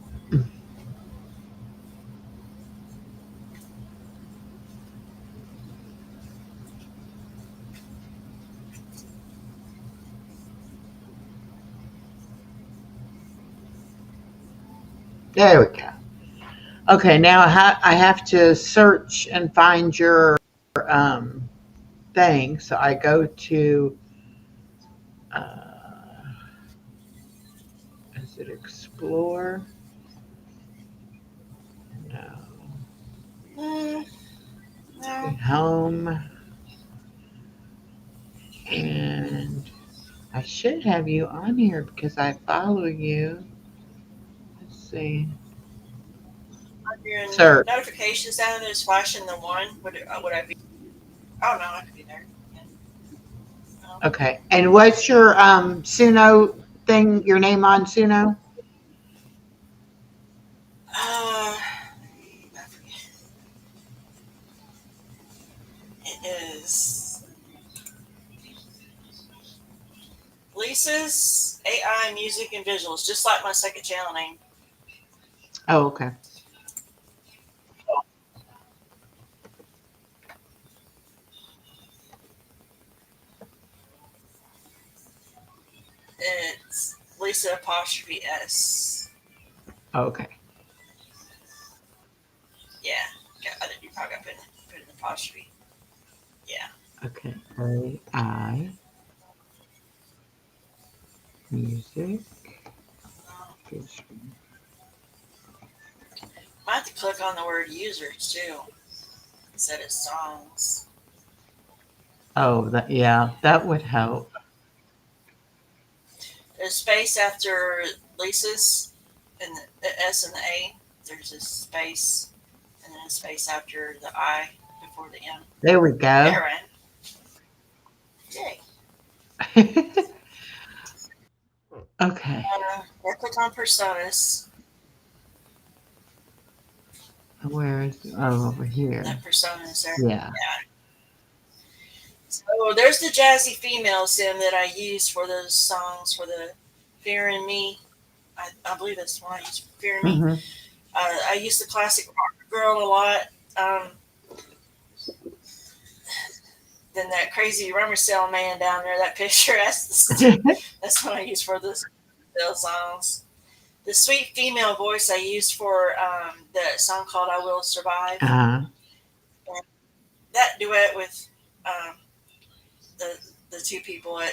There we go. Okay, now I have to search and find your um, thing. So I go to, is it Explore? No. Mm, no. Home. And I should have you on here because I follow you. Let's see. Are your Search. notifications down there is flashing the one? Would I be? Oh no, I could be there. Yeah. No. Okay. And what's your Suno thing, your name on Suno? I forget. It is Lisa's AI Music and Visuals, just like my second channel name. Oh, okay. It's Lisa apostrophe S. Okay. Yeah. Okay, I think you probably got to put an apostrophe. Yeah. Okay. AI music. I have to click on the word user too instead of songs. Oh, that yeah, that would help. There's space after Lisa's and the S and the A. There's a space and then a space after the I before the M. There we go. There, right? Yay. Okay. I click on personas. Where is oh over here? That persona is there. Yeah. So there's the jazzy female sim that I use for those songs for the Fear in Me. I believe that's one I use for Fear in Me. Hmm. I use the classic rock girl a lot. Then that crazy rummer sale man down there, that picture, that's what I use for those songs. The sweet female voice I used for the song called "I Will Survive." Uh-huh. That duet with um, the two people. I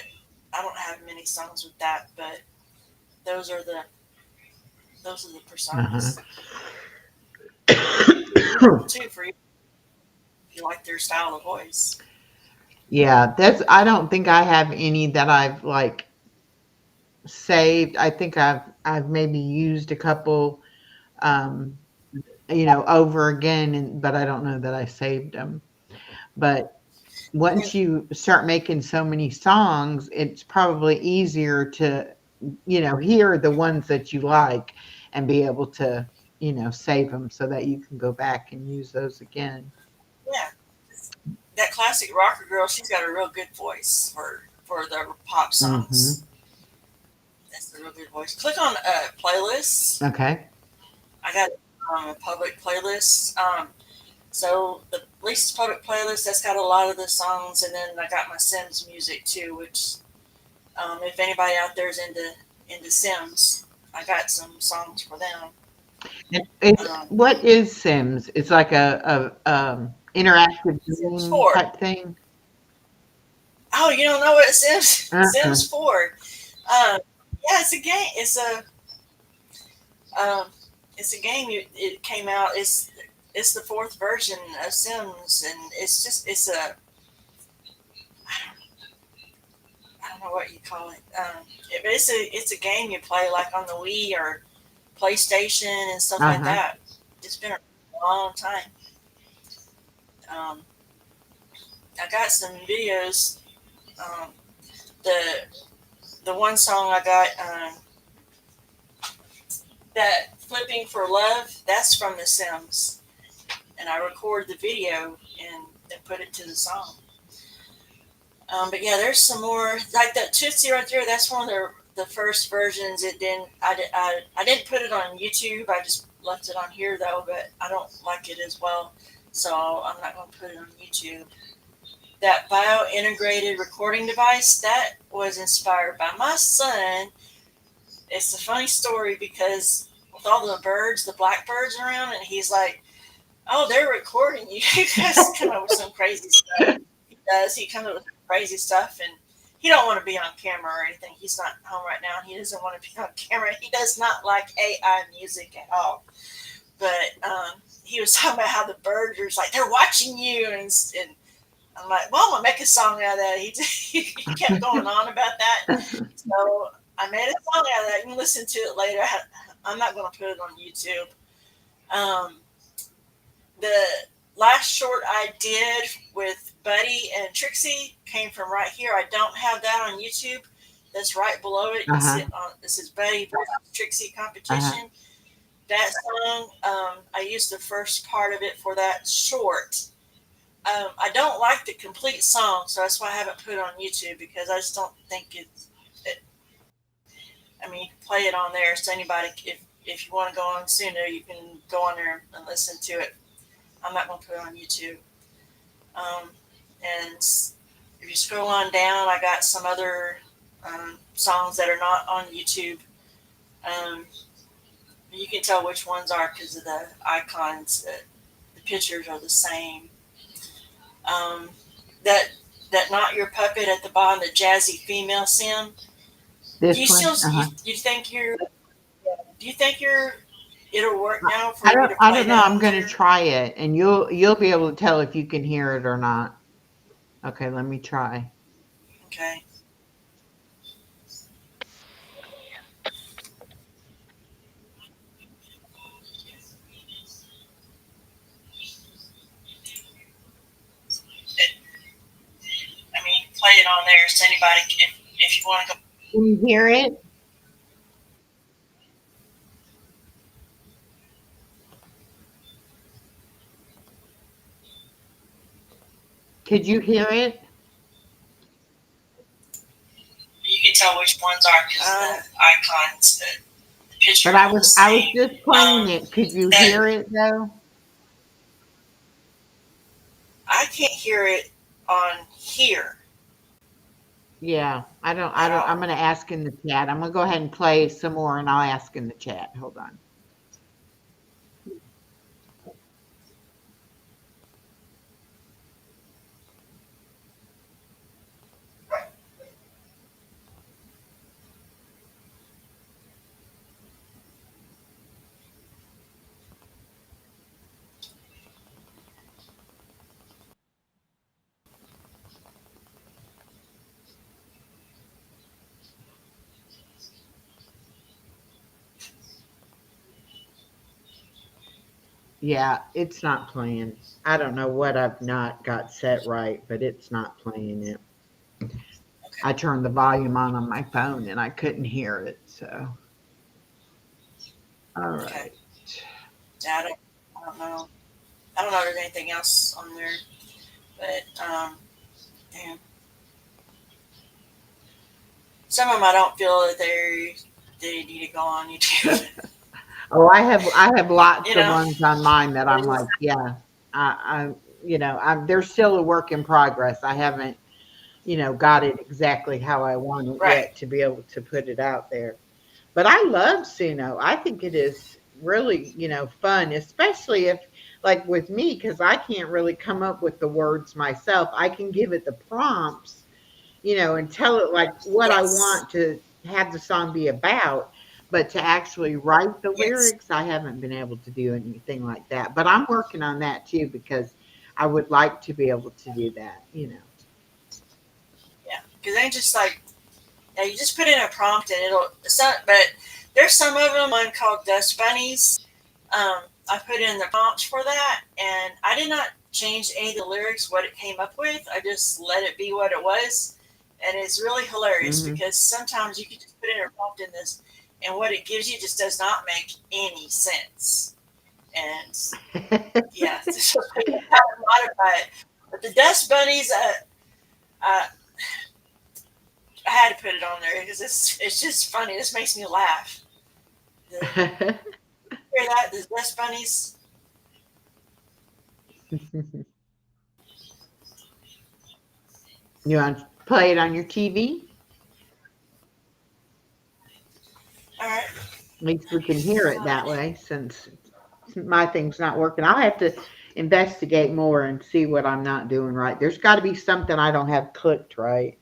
don't have many songs with that, but those are the personas. Too for you if you like their style of voice. Yeah, that's I don't think I have any that I've like saved. I think I've maybe used a couple um over again but I don't know that I saved them. But once you start making so many songs, it's probably easier to hear the ones that you like and be able to save them so that you can go back and use those again. Yeah, that classic rocker girl. She's got a real good voice for the pop songs. That's a real good voice. Click on playlists. Okay. I got a public playlist. So the Lisa's public playlist that's got a lot of the songs, and then I got my Sims music too, which if anybody out there is into Sims, I got some songs for them. What is Sims? It's like a interactive Sims game 4. type thing. Oh, you don't know what Sims Uh-uh. Sims 4? Yeah, it's a game. It's a game. It came out. It's the fourth version of Sims, and it's a I don't know what you call it. But it's a game you play like on the Wii or PlayStation and stuff like that. It's been a long time. I got some videos. The one song I got that clipping for Love, that's from The Sims. And I recorded the video and put it to the song. But yeah, there's some more like that Tootsie right there. That's one of the first versions. It didn't. I didn't put it on YouTube. I just left it on here though. But I don't like it as well, so I'm not going to put it on YouTube. That bio-integrated recording device that was inspired by my son. It's a funny story because with all the birds, the blackbirds around, and he's like, "Oh, they're recording you." He guys come up with some crazy stuff. He does. He comes up with crazy stuff, and he don't want to be on camera or anything. He's not home right now. He doesn't want to be on camera. He does not like AI music at all. But he was talking about how the birds are like they're watching you, and I'm like, well, I'm gonna make a song out of that. He kept going on about that, so I made a song out of that. You can listen to it later. I'm not gonna put it on YouTube. The last short I did with Buddy and Trixie came from right here. I don't have that on YouTube. That's right below it. This is Buddy versus Trixie competition. That song, I used the first part of it for that short. I don't like the complete song, so that's why I haven't put it on YouTube because I just don't think I mean, you can play it on there so anybody, if you want to go on sooner, you can go on there and listen to it. I'm not going to put it on YouTube. And if you scroll on down, I got some other songs that are not on YouTube. You can tell which ones are because of the icons. The pictures are the same. That Not Your Puppet at the bottom, the jazzy female sim. This Do you one? still you think you're? Do you think it'll work now for I you don't. to I play don't know. that I'm on going to there? try it, and you'll be able to tell if you can hear it or not. Okay, let me try. Okay. I mean, play it on there so anybody, if you want to go. Can you hear it? Could you hear it? You can tell which ones are because the icons, the picture. But I was just playing it. Could you hear it though? I can't hear it on here. Yeah, I don't. I'm going to ask in the chat. I'm going to go ahead and play some more, and I'll ask in the chat. Hold on. Yeah, it's not playing. I don't know what I've not got set right, but it's not playing it. I turned the volume on my phone and I couldn't hear it. So, all right. Okay. Yeah, I don't know. I don't know if there's anything else on there, but damn. Some of them I don't feel that they need to go on YouTube. Oh, I have lots You of know? ones on mine that I'm like, yeah, they're still a work in progress. I haven't, got it exactly how I want it yet to be able to put it out there. But I love Suno. I think it is really, fun, especially if, like with me, because I can't really come up with the words myself. I can give it the prompts, and tell it like what I want to have the song be about. But to actually write the lyrics, I haven't been able to do anything like that. But I'm working on that too because I would like to be able to do that, Yeah, because they just like, you just put in a prompt and it's not, but there's some of them, one called Dust Bunnies. I put in the prompts for that and I did not change any of the lyrics, what it came up with. I just let it be what it was. And it's really hilarious because sometimes you can just put in a prompt in this and what it gives you just does not make any sense. And yeah, so I had to modify it. But the Dust Bunnies, I had to put it on there because it's just funny. This makes me laugh. Hear that? The Dust Bunnies. You want to play it on your TV? All right. At least we can hear it that way, since my thing's not working. I'll have to investigate more and see what I'm not doing right. There's got to be something I don't have clicked right.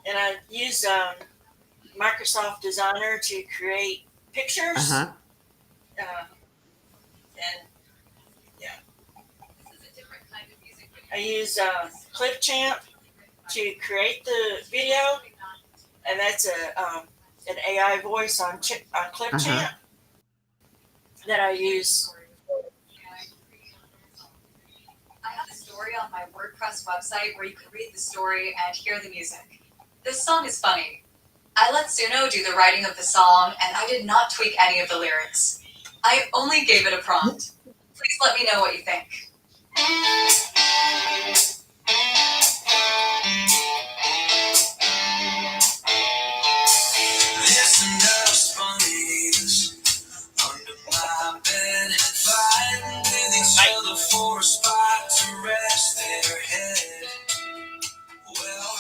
And I use Microsoft Designer to create pictures. Uh-huh. And yeah, I use Clipchamp to create the video, and that's an AI voice on Clipchamp that I use. I have a story on my WordPress website where you can read the story and hear the music. This song is funny. I let Suno do the writing of the song, and I did not tweak any of the lyrics. I only gave it a prompt. Please let me know what you think. Listen to bunnies under my bed, fighting with each other for a spot to rest their head. Well,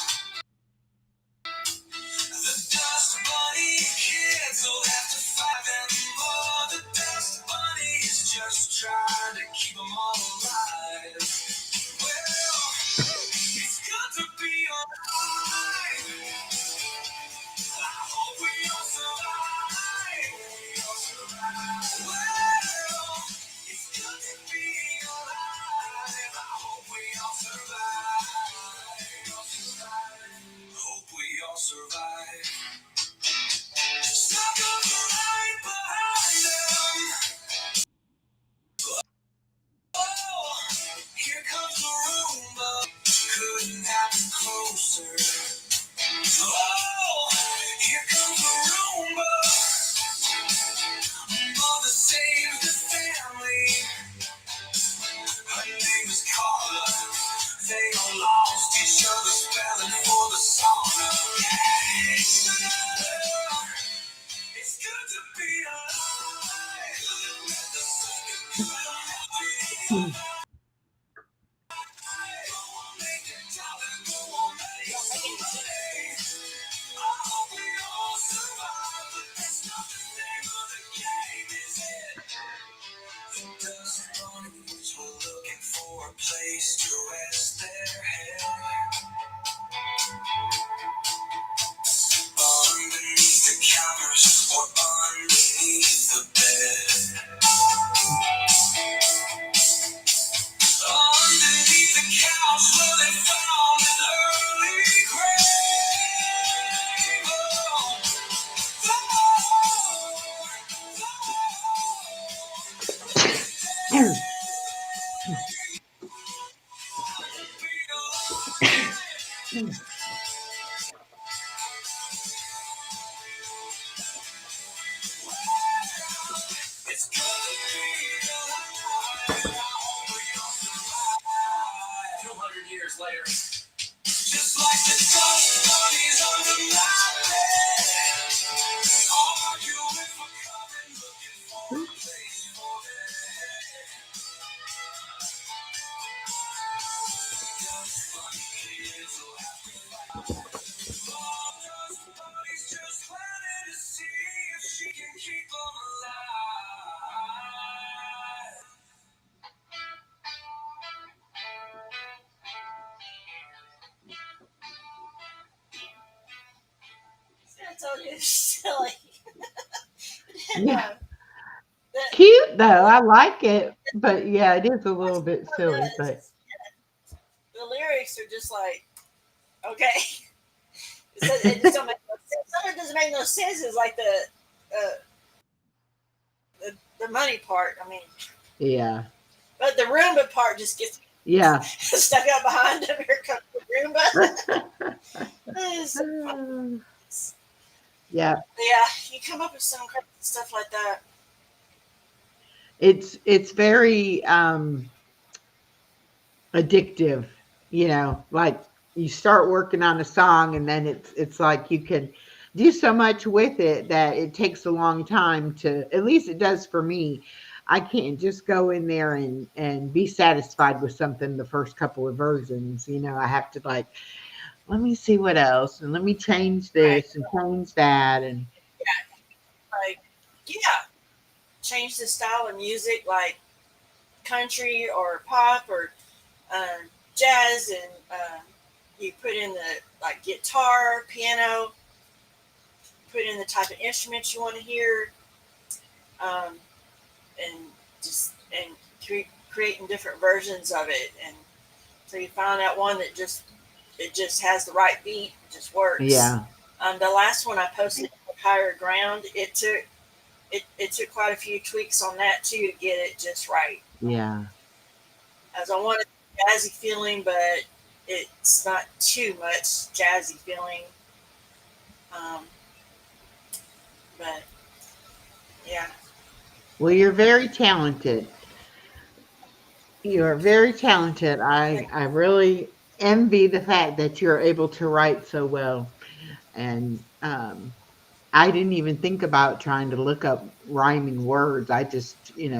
the Dust Bunny kids will have to fight them more. The Dust Bunnies just trying to keep them all alive. Well, it's good to be alive. I hope we all survive. We all survive. Well, it's good to be alive. I hope we all survive. We all survive. Hope we all survive. Stuck up right behind them. Oh, here comes the Roomba. Couldn't happen closer. Oh, here comes the Roomba. Mother saved the family. Her name is Carla. They all lost each other spelling for the sauna. Yeah, it's good to be alive. The second good to be looking for a place to rest their head. Underneath the counters or underneath the bed. Underneath the couch where they found an early grave. It's good to be alive. 200 years later. Just like the Dust Bunnies under my bed. Arguing for cover, looking for a place for their head. Dust Bunny kids will have to fight. Dust Bunny's just planning to see if she can keep them alive. That's all good, silly. Yeah. Cute though. I like it, but yeah, it is a little bit silly. But the lyrics are just like, okay. It just don't make no sense. Some of it doesn't make no sense. It's like the money part. I mean, yeah, but the Roomba part just gets yeah. stuck out behind him. Here comes the Roomba. It's- Yeah, yeah, you come up with some crazy stuff like that. it's very addictive, like you start working on a song and then it's like you can do so much with it that it takes a long time to, at least it does for me. I can't just go in there and be satisfied with something the first couple of versions. I have to, like, let me see what else, and let me change Right. this and change that. And Like, yeah, change the style of music, like country or pop or jazz, and you put in the like guitar, piano, put in the type of instruments you want to hear, um, and just and creating different versions of it, and so you found out one that just has the right beat, just works. yeah, The last one I posted, Higher Ground, it took quite a few tweaks on that too to get it just right. yeah. As I wanted jazzy feeling, but it's not too much jazzy feeling. Um, but yeah, Well, you're very talented. You're very talented. I really envy the fact that you're able to write so well. And I didn't even think about trying to look up rhyming words. I just,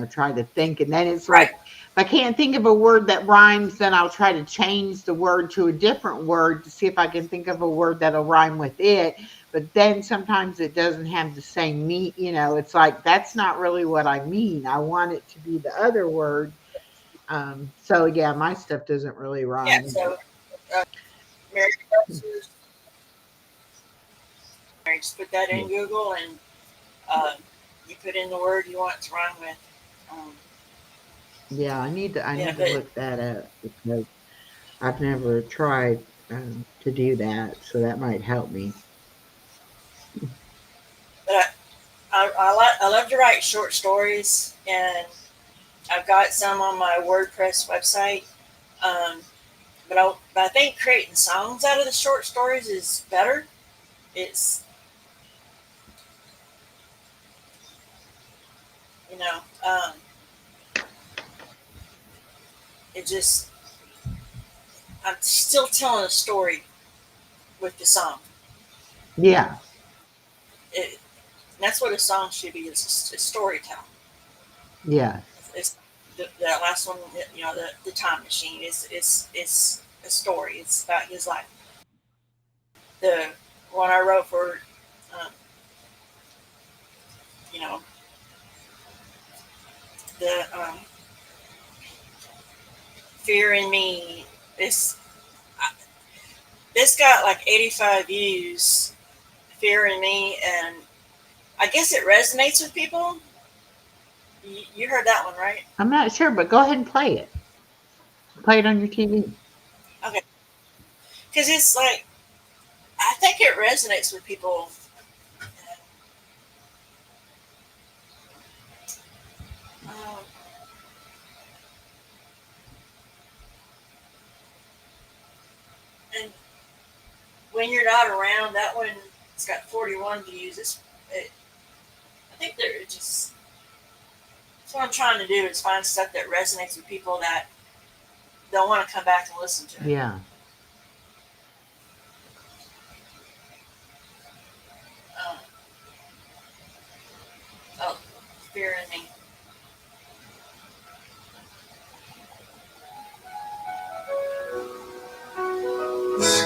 try to think. And then it's like, right. if I can't think of a word that rhymes, then I'll try to change the word to a different word to see if I can think of a word that'll rhyme with it. But then sometimes it doesn't have the same meat. It's like, that's not really what I mean. I want it to be the other word. So yeah, my stuff doesn't really Yeah. rhyme. So Mary, just put that in Google, and uh, you put in the word you want to rhyme with. Um, Yeah, I yeah, need to but look that up because I've never tried to do that, so that might help me. but I love to write short stories, and I've got some on my WordPress website. Um, but I think creating songs out of the short stories is better. It's you know um, it just I'm still telling a story with the song. Yeah, It, that's what a song should be, is storytelling. yeah, It's the last one, the time machine is a story. It's about his life. The one I wrote for, um, you know, the Fear in Me. This this got like 85 views. Fear in Me, and I guess it resonates with people. You heard that one, right? I'm not sure, but go ahead and play it. Play it on your TV. Okay, because it's like I think it resonates with people. Um, and when you're not around, that one it's got 41 views. I think they're just. That's what I'm trying to do is find stuff that resonates with people that they'll want to come back and listen to it. Yeah. Um, oh, Fear in Me.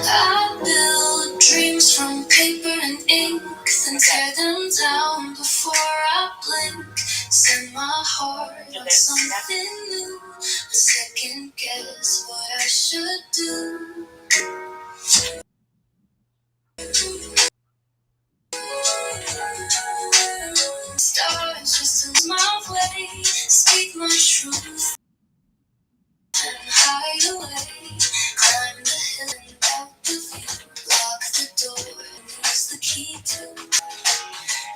I build dreams from paper and ink, then tear them down before I blink. Set my heart on something new, a second guess what I should do. Stars just in my way, speak my truth and hide away. Climb the hill and out the view, lock the door and use the key to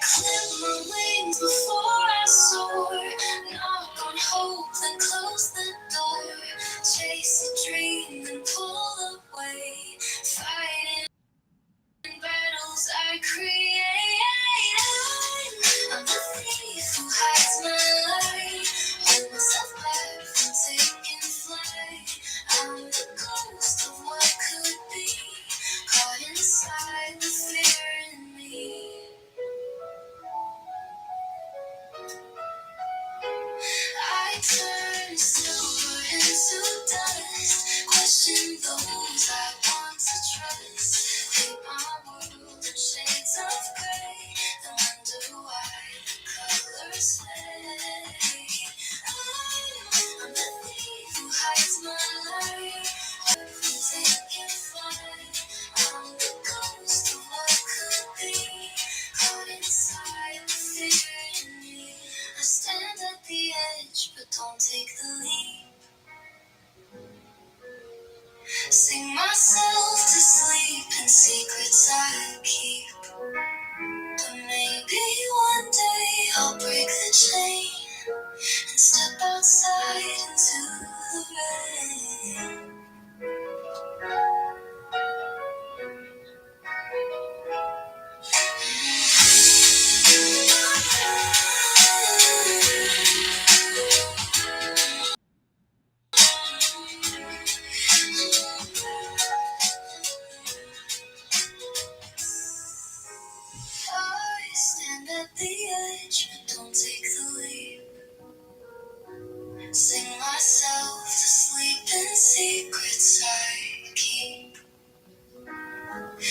clip my wings before I soar. Knock on hope, then close the door. Chase a dream, then pull away. Fighting. turn silver into dust. Question those I want to trust. Paint my world in shades of gray. Then wonder why the colors fade. I'm the thief who hides my light. Taking flight. I'm the ghost of what could be. Caught inside the fear in me. I stand at the edge, but don't take the leap. Sing myself to sleep in secrets I keep. But maybe one day I'll break the chain and step outside into the rain. I stand at the edge, but don't take the leap. Sing myself to sleep in secrets I keep.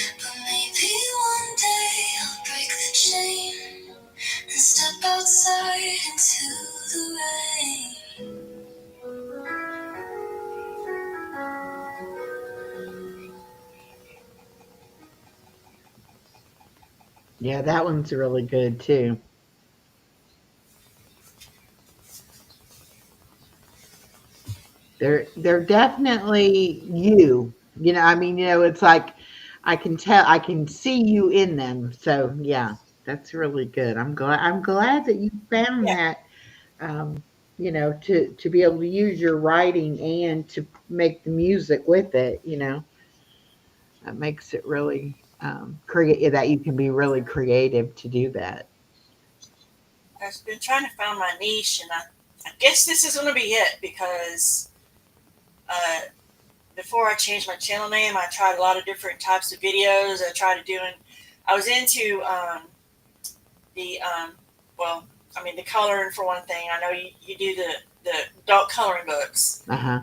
But maybe one day I'll break the chain and step outside into the rain. Yeah, that one's really good too. They're definitely you. I mean, it's like I can tell, I can see you in them. So yeah, that's really good. I'm glad that you found Yeah, that. To be able to use your writing and to make the music with it. That makes it really create that you can be really creative to do that. I've been trying to find my niche, and I guess this is going to be it because uh, before I changed my channel name, I tried a lot of different types of videos. I was into the well, I mean the coloring for one thing. I know you do the adult coloring books. Uh huh.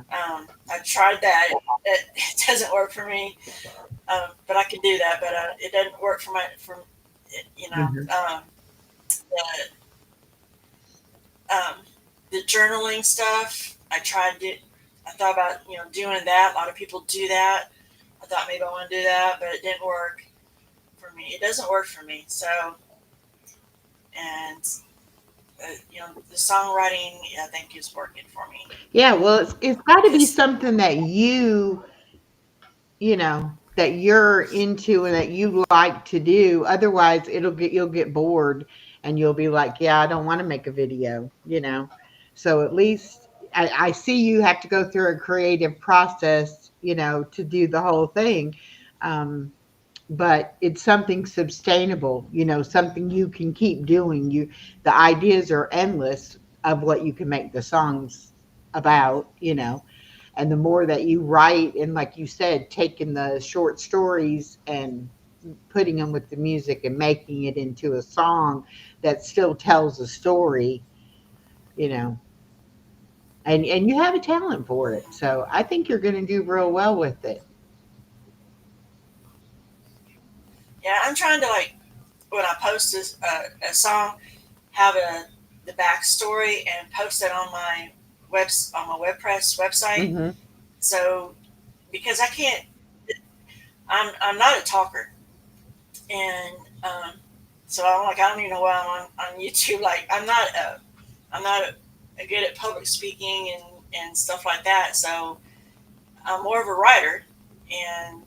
I tried that. It doesn't work for me, but I can do that. But it doesn't work for my for you know Hmm. the um, the journaling stuff. I thought about doing that. A lot of people do that. I thought maybe I want to do that, but it didn't work for me. It doesn't work for me. So and the songwriting I think is working for me. Yeah. Well, it's got to be Just something that that you're into and that you like to do. Otherwise, you'll get bored and you'll be like, yeah, I don't want to make a video. So at least I see you have to go through a creative process, to do the whole thing. Um, but it's something sustainable, something you can keep doing. The ideas are endless of what you can make the songs about. And the more that you write, and like you said, taking the short stories and putting them with the music and making it into a song that still tells a story, you know and you have a talent for it, so I think you're going to do real well with it. yeah, I'm trying to when I post a song, have the backstory and post it on my WordPress website. Hmm. So because I can't, I'm not a talker, and so I don't even know why I'm on YouTube. Like I'm not a good at public speaking and stuff like that. So I'm more of a writer, and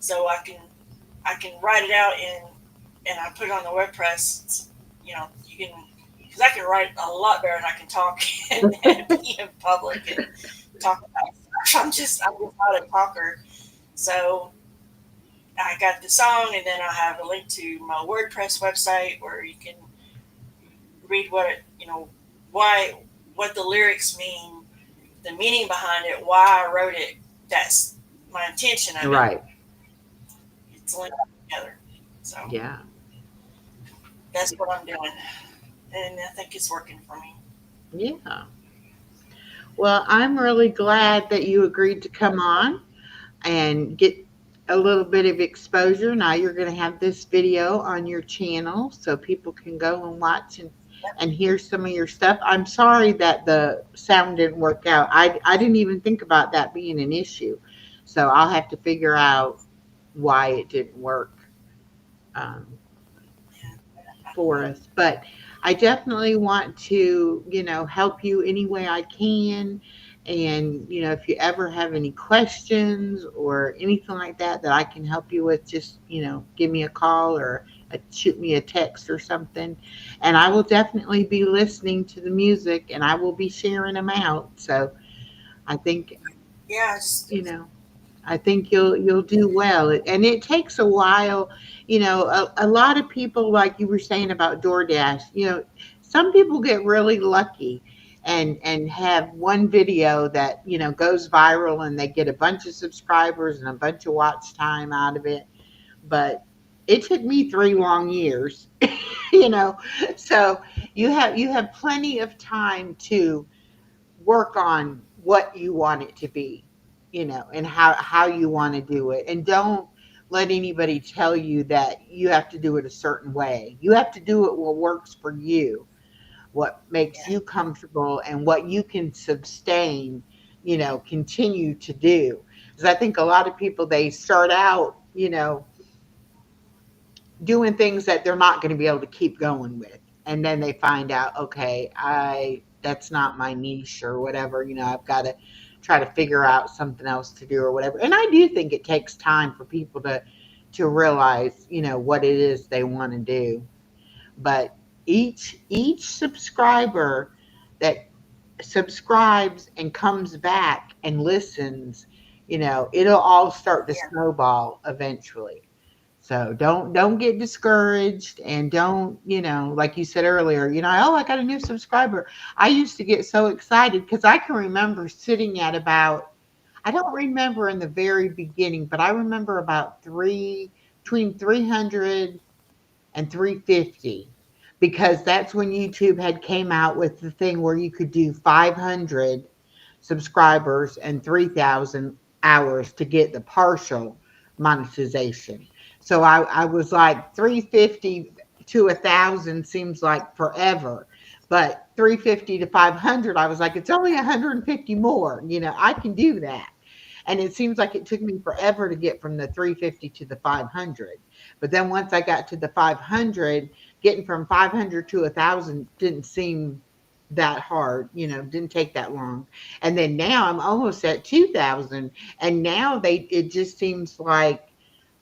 so I can write it out and I put it on the WordPress. You can because I can write a lot better than I can talk and be in public and talk about stuff. I'm just not a talker. So I got the song, and then I have a link to my WordPress website where you can read why what the lyrics mean, the meaning behind it, why I wrote it. That's my intention of it. Right. It's linked together. So Yeah. that's what I'm doing, and I think it's working for me. Yeah. Well, I'm really glad that you agreed to come on and get a little bit of exposure. Now you're going to have this video on your channel so people can go and watch and hear some of your stuff. I'm sorry that the sound didn't work out. I didn't even think about that being an issue. So I'll have to figure out why it didn't work um, for us. But I definitely want to, help you any way I can. And, if you ever have any questions or anything like that that I can help you with, just, give me a call or shoot me a text or something. And I will definitely be listening to the music and I will be sharing them out. So I think, Yeah, just you know, I think you'll do well. And it takes a while. A lot of people, like you were saying about DoorDash, some people get really lucky and have one video that, goes viral and they get a bunch of subscribers and a bunch of watch time out of it. But it took me 3 long years, you know. So you have plenty of time to work on what you want it to be, and how you want to do it. And don't let anybody tell you that you have to do it a certain way. You have to do it what works for you, what makes yeah, you comfortable and what you can sustain, continue to do. Because I think a lot of people, they start out, doing things that they're not going to be able to keep going with, and then they find out, okay, I that's not my niche or whatever. I've got to try to figure out something else to do or whatever. And I do think it takes time for people to realize, what it is they want to do. But each subscriber that subscribes and comes back and listens, it'll all start to yeah, snowball eventually. So don't get discouraged, and don't, like you said earlier, oh, I got a new subscriber. I used to get so excited because I can remember sitting at about, I don't remember in the very beginning, but I remember about between 300 and 350, because that's when YouTube had came out with the thing where you could do 500 subscribers and 3,000 hours to get the partial monetization. So I was like 350 to 1,000 seems like forever, but 350 to 500, I was like, it's only 150 more. I can do that. And it seems like it took me forever to get from the 350 to the 500. But then once I got to the 500, getting from 500 to 1,000 didn't seem that hard, didn't take that long. And then now I'm almost at 2,000. And now it just seems like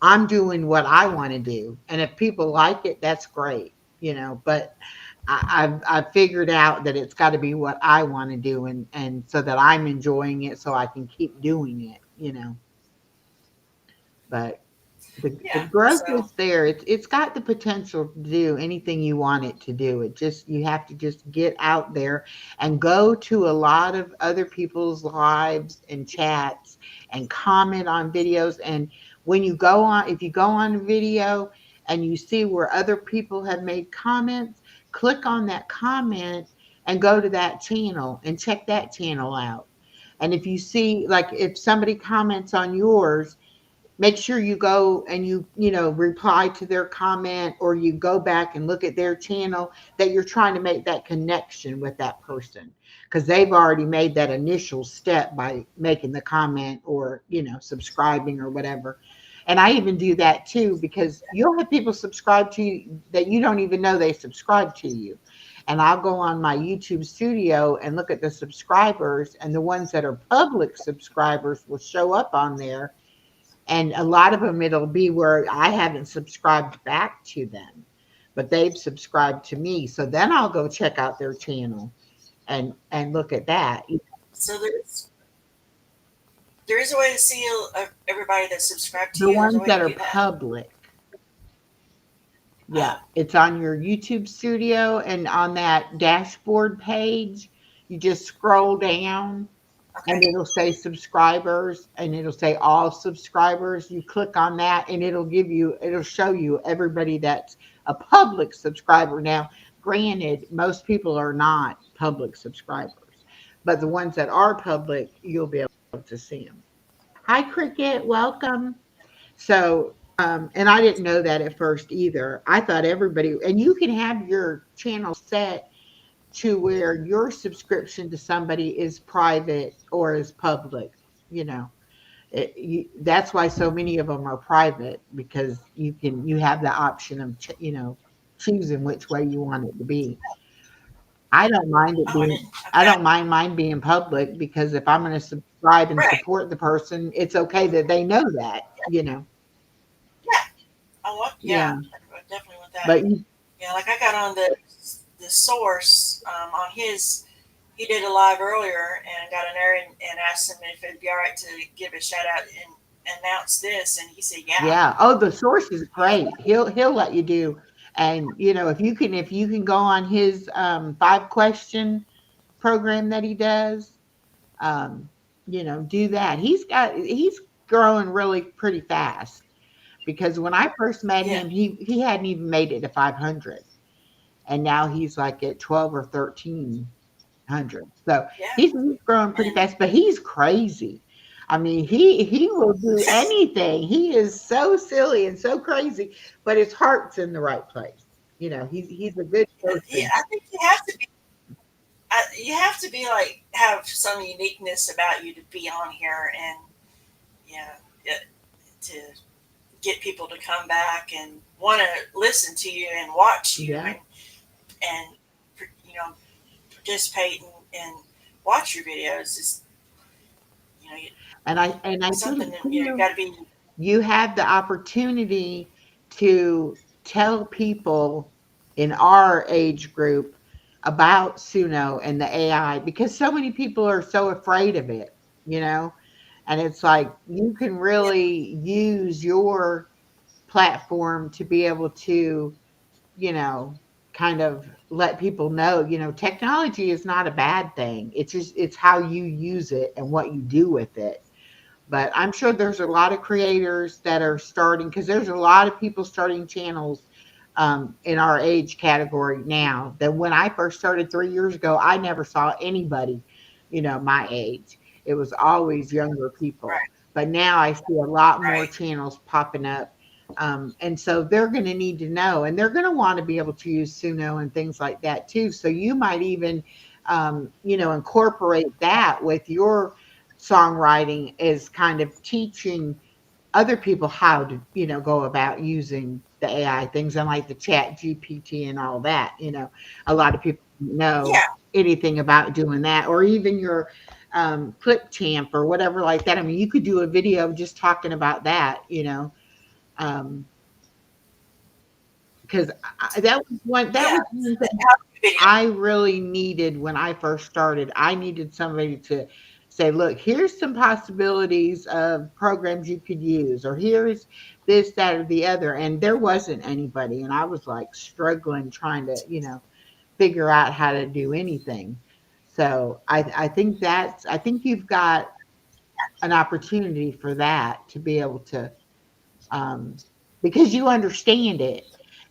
I'm doing what I want to do. And if people like it, that's great, but I've figured out that it's got to be what I want to do, and so that I'm enjoying it so I can keep doing it, but the yeah. growth So is there. It's got the potential to do anything you want it to do. You have to just get out there and go to a lot of other people's lives and chats and comment on videos. And if you go on a video and you see where other people have made comments, click on that comment and go to that channel and check that channel out. And if you see, like, if somebody comments on yours, make sure you go and reply to their comment, or you go back and look at their channel, that you're trying to make that connection with that person, because they've already made that initial step by making the comment, or subscribing or whatever. And I even do that too, because you'll have people subscribe to you that you don't even know they subscribe to you. And I'll go on my YouTube studio and look at the subscribers, and the ones that are public subscribers will show up on there. And a lot of them, it'll be where I haven't subscribed back to them, but they've subscribed to me. So then I'll go check out their channel and look at that. so there is a way to see everybody that subscribed to The you. There's a ones way that to are do that. public. Yeah, Oh, it's on your YouTube studio, and on that dashboard page, you just scroll down and okay. it'll say subscribers, and it'll say all subscribers. You click on that and it'll show you everybody that's a public subscriber. Now, granted, most people are not public subscribers, but the ones that are public, you'll be able to see them. Hi, Cricket. Welcome. So, and I didn't know that at first either. I thought everybody, and you can have your channel set to where your subscription to somebody is private or is public. You know, that's why so many of them are private, because you have the option of choosing which way you want it to be. I don't mind it Oh, I being. didn't. I Okay. don't mind mine being public, because if I'm going to subscribe and Right. support the person, it's okay that they know that. Yeah. I want. Yeah. Yeah. I definitely want that. But you, Yeah. Like I got on the source on his. He did a live earlier and got an error and asked him if it'd be all right to give a shout out and announce this, and he said, "Yeah." yeah. Oh, the source is Yeah. great. He'll let you do. And if you can go on his 5 question program that he does, um, do that. He's growing really pretty fast, because when I first met Yeah. him, he hadn't even made it to 500, and now he's like at 12 or 1300. So Yeah. he's growing pretty And fast, but he's crazy. I mean, he will do anything. He is so silly and so crazy, but his heart's in the right place. He's a good yeah, person. I think you have to be. You have to be like have some uniqueness about you to be on here, and yeah, to get people to come back and want to listen to you and watch you Yeah. and you know participate and watch your videos is And I something think that you got to be. you have the opportunity to tell people in our age group about Suno and the AI, because so many people are so afraid of it, you know? And it's like you can Yeah, really use your platform to be able to, you know, kind of let people know, technology is not a bad thing. It's how you use it and what you do with it. But I'm sure there's a lot of creators that are starting, because there's a lot of people starting channels in our age category now, that when I first started 3 years ago, I never saw anybody, my age. It was always younger people. right, But now I see a lot more right. channels popping up. And so they're going to need to know, and they're going to want to be able to use Suno and things like that too. So you might even, incorporate that with your songwriting, is kind of teaching other people how to, go about using the AI things, and like the chat GPT and all that. A lot of people don't know Yeah, anything about doing that, or even your ClipChamp or whatever like that. I mean, you could do a video just talking about that, um, because that yeah. was one thing How video? I really needed when I first started. I needed somebody to say, look, here's some possibilities of programs you could use, or here's this, that, or the other. And there wasn't anybody. And I was like struggling trying to, figure out how to do anything. So I think you've got an opportunity for that, to be able to, um, because you understand it.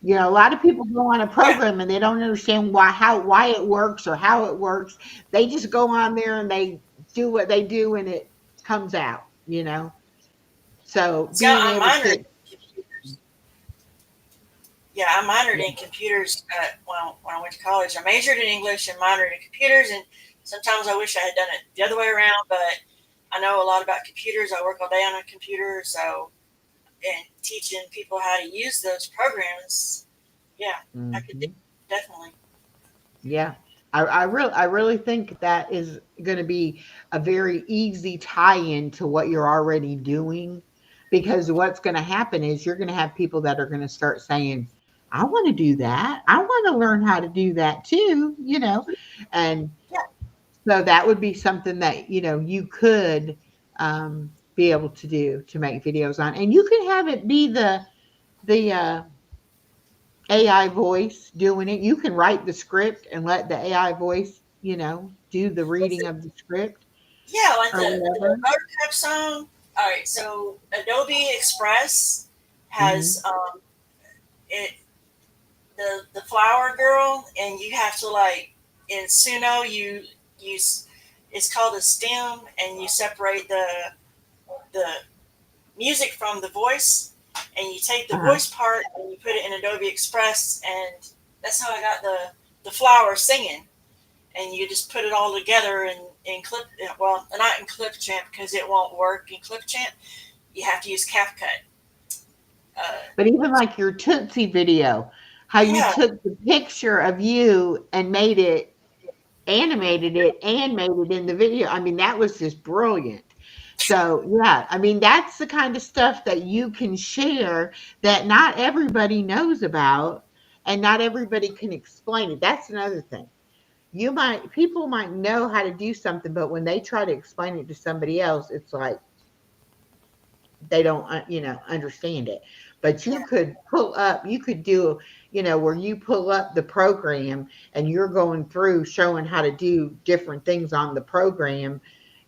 A lot of people go on a Yeah, program and they don't understand why it works or how it works. They just go on there and they do what they do, and it comes out. So see, being I able minored to, in computers. Yeah, I minored in computers when I went to college. I majored in English and minored in computers, and sometimes I wish I had done it the other way around. But I know a lot about computers. I work all day on a computer, so and teaching people how to use those programs. Yeah, I could Mhm. definitely. Yeah, I really think that is going to be a very easy tie-in to what you're already doing, because what's going to happen is you're going to have people that are going to start saying, "I want to do that. I want to learn how to do that too." And Yeah, so that would be something that you could be able to do, to make videos on, and you can have it be the AI voice doing it. You can write the script and let the AI voice, do the reading of the script yeah, like or the whatever. Buttercup song. All right, so Adobe Express Hmm. has it the flower girl, and you have to like in Suno you use It's called a stem, and you separate the music from the voice, and you take the Uh-huh. voice part and you put it in Adobe Express, and that's how I got the flower singing. And you just put it all together in Clip, well, not in Clipchamp because it won't work in Clipchamp. You have to use CapCut. But even like your Tootsie video, how you Yeah, took the picture of you and made it, animated it, and made it in the video. I mean, that was just brilliant. So, yeah, I mean, that's the kind of stuff that you can share that not everybody knows about and not everybody can explain it. That's another thing. People might know how to do something, but when they try to explain it to somebody else, it's like they don't understand it. But yeah, you could do, where you pull up the program and you're going through showing how to do different things on the program,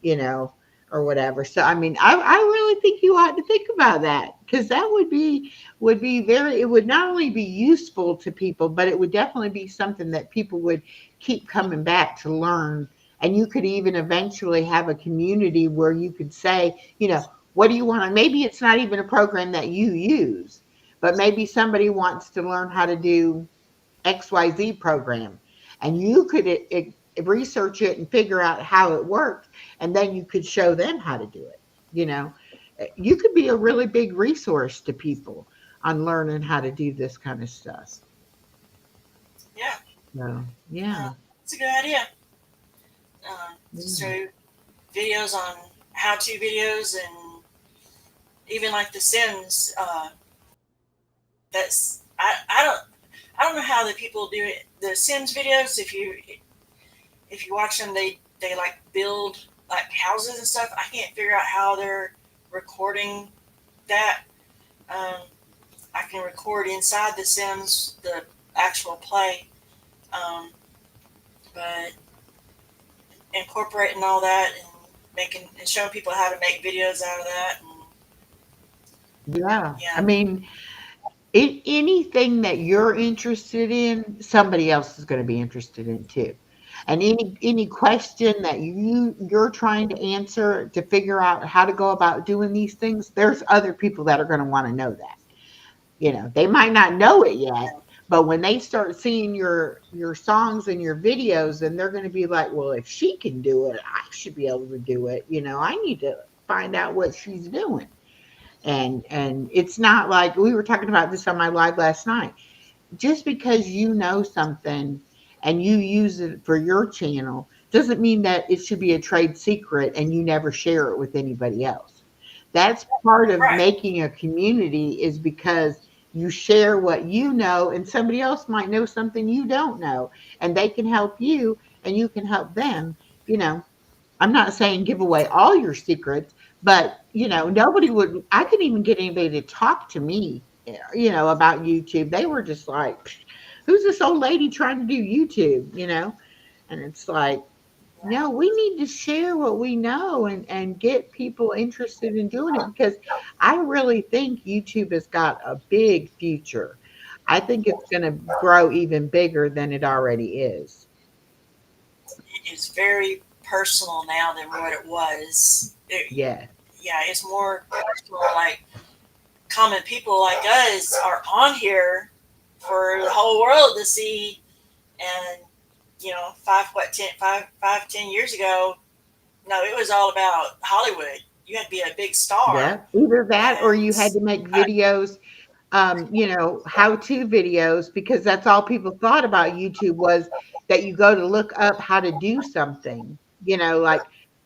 you know or whatever. So I mean, I really think you ought to think about that, because that would be very, it would not only be useful to people, but it would definitely be something that people would keep coming back to learn. And you could even eventually have a community where you could say, what do you want? Maybe it's not even a program that you use, but maybe somebody wants to learn how to do XYZ program, and you could research it and figure out how it works, and then you could show them how to do it. You could be a really big resource to people on learning how to do this kind of stuff. yeah. So, yeah. It's a good idea. Yeah. So videos on how-to videos, and even like The Sims. I don't know how the people do it. The Sims videos, if you watch them, they like build like houses and stuff. I can't figure out how they're recording that. Um, I can record inside The Sims the actual play, um, but incorporating all that and making and showing people how to make videos out of that. Yeah. I Yeah, mean, anything that you're interested in, somebody else is going to be interested in too. And any question that you're trying to answer to figure out how to go about doing these things, there's other people that are going to want to know that. They might not know it yet, but when they start seeing your songs and your videos, then they're going to be like, well, if she can do it, I should be able to do it. I need to find out what she's doing. And it's not like, we were talking about this on my live last night. Just because you know something and you use it for your channel doesn't mean that it should be a trade secret and you never share it with anybody else. That's part of right. making a community, is because you share what you know, and somebody else might know something you don't know, and they can help you and you can help them. you know I'm not saying give away all your secrets, but nobody would. I couldn't even get anybody to talk to me, about YouTube. They were just like, "Who's this old lady trying to do YouTube?" And it's like, no, we need to share what we know and get people interested in doing it, because I really think YouTube has got a big future. I think it's going to grow even bigger than it already is. It's very personal now than what it was. Yeah. Yeah, it's more personal. Like common people like us are on here for the whole world to see. And 10 years ago, no, it was all about Hollywood. You had to be a big star, Yeah, either that or you and had to make videos, how-to videos, because that's all people thought about YouTube, was that you go to look up how to do something, like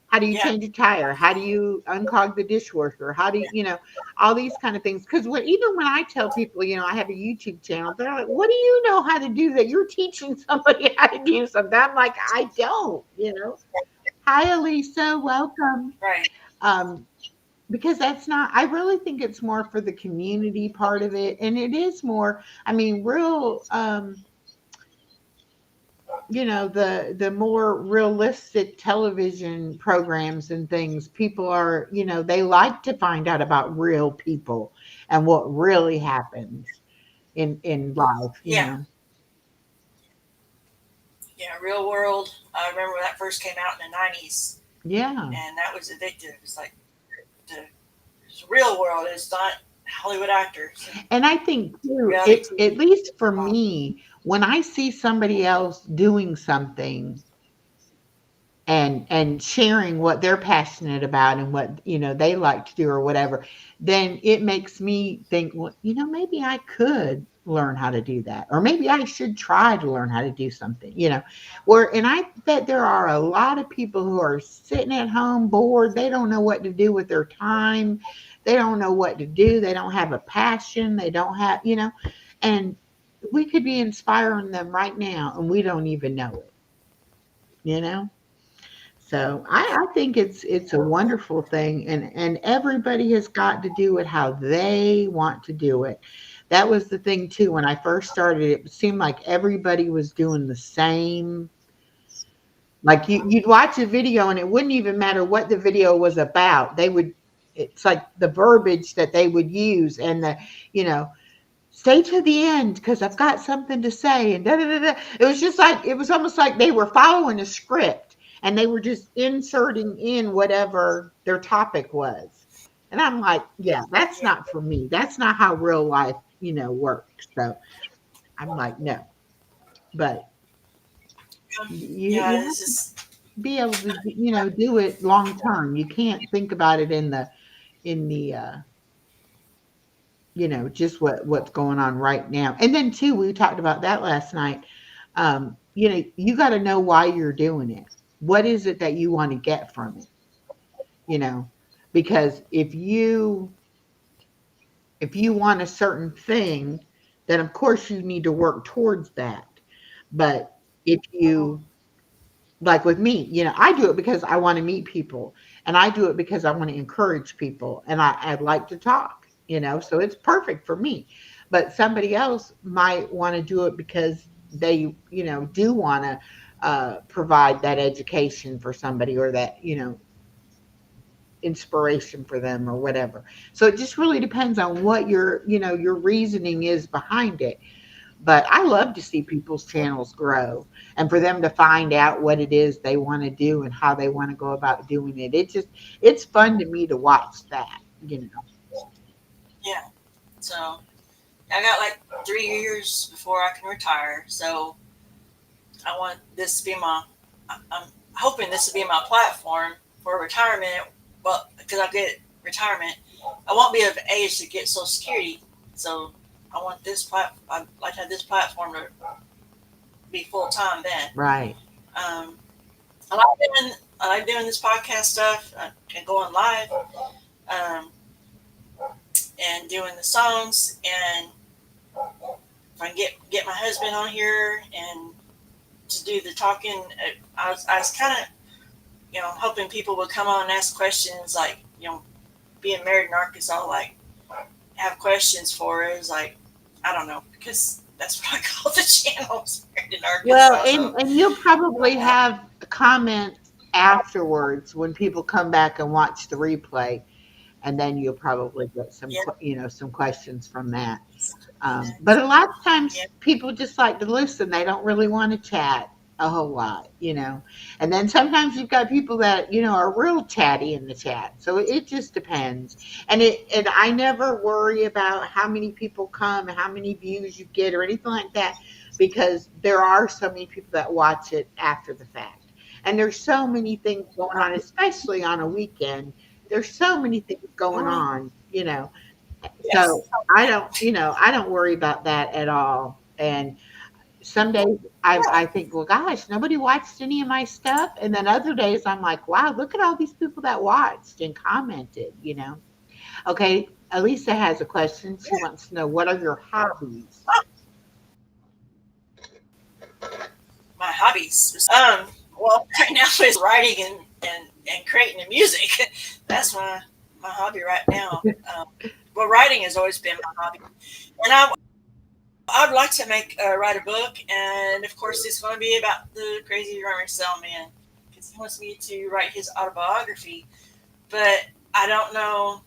how do you yeah, change a tire? How do you unclog the dishwasher? How do you, all these kind of things. Because even when I tell people, I have a YouTube channel, they're like, what do you know how to do that? You're teaching somebody how to do something. I'm like, I don't. Hi, Elisa. Welcome. right, Um, because that's not, I really think it's more for the community part of it, and it is more, I mean, real, the more realistic television programs and things, people are, they like to find out about real people and what really happens in life. yeah, Yeah, Real World. I remember when that first came out in the 90s, Yeah. and that was addictive. It's like the real world is not Hollywood actors and And I think too, reality it TV. at least for me, when I see somebody else doing something and sharing what they're passionate about and what they like to do or whatever, then it makes me think, well, maybe I could learn how to do that, or maybe I should try to learn how to do something, where, and I bet there are a lot of people who are sitting at home bored. They don't know what to do with their time. They don't know what to do. They don't have a passion. They don't have, and we could be inspiring them right now and we don't even know it, you know so Yeah, I think it's a wonderful thing, and everybody has got to do it how they want to do it. That was the thing too. When I first started, it seemed like everybody was doing the same. Like you'd watch a video and it wouldn't even matter what the video was about. It's like the verbiage that they would use and you know, stay to the end because I've got something to say and da da da da. It was just like it was almost like they were following a script and they were just inserting in whatever their topic was. And I'm like, yeah, that's yeah, not for me. That's not how real life, works. So I'm like, no. But you yeah. have It's just be able to, do it long term. You can't think about it in the just what's going on right now. And then too, we talked about that last night. You got to know why you're doing it. What is it that you want to get from it? You know, because if you want a certain thing, then of course you need to work towards that. But if you like with me, I do it because I want to meet people and I do it because I want to encourage people and I'd like to talk, so it's perfect for me. But somebody else might want to do it because they, do want to provide that education for somebody or that, inspiration for them or whatever. So it just really depends on what your reasoning is behind it. But I love to see people's channels grow and for them to find out what it is they want to do and how they want to go about doing it. It's fun to me to watch that. yeah. So I got like 3 years before I can retire. So I want this to be I'm hoping this will be my platform for retirement. Well, because I get retirement, I won't be of age to get Social Security. So I want I'd like to have this platform to be full time then. Right. Um, I like doing this podcast stuff and going live, um, and doing the songs. And if I can get my husband on here and to do the talking, I was kind of hoping people would come on and ask questions, like being married in Arkansas, like have questions for us, like I don't know, because that's what I call the channels, married in Well, Arkansas. and So and you'll probably have comments afterwards when people come back and watch the replay, and then you'll probably get yeah, some questions from that. yeah, But a lot of times yeah, people just like to listen. They don't really want to chat a whole lot. And then sometimes you've got people that, are real chatty in the chat. So it just depends. And I never worry about how many people come, how many views you get or anything like that, because there are so many people that watch it after the fact. And there's so many things going on, especially on a weekend. There's so many things going on. yes, So I don't worry about that at all. And some days I think, well, gosh, nobody watched any of my stuff. And then other days I'm like, wow, look at all these people that watched and commented. Okay, Elisa has a question. She wants to know, what are your hobbies? my hobbies. Well, right now is writing and creating the music. That's my hobby right now. Well, writing has always been my hobby, and I'd like to write a book, and of course, it's going to be about the crazy rummage sale man because he wants me to write his autobiography, but I don't know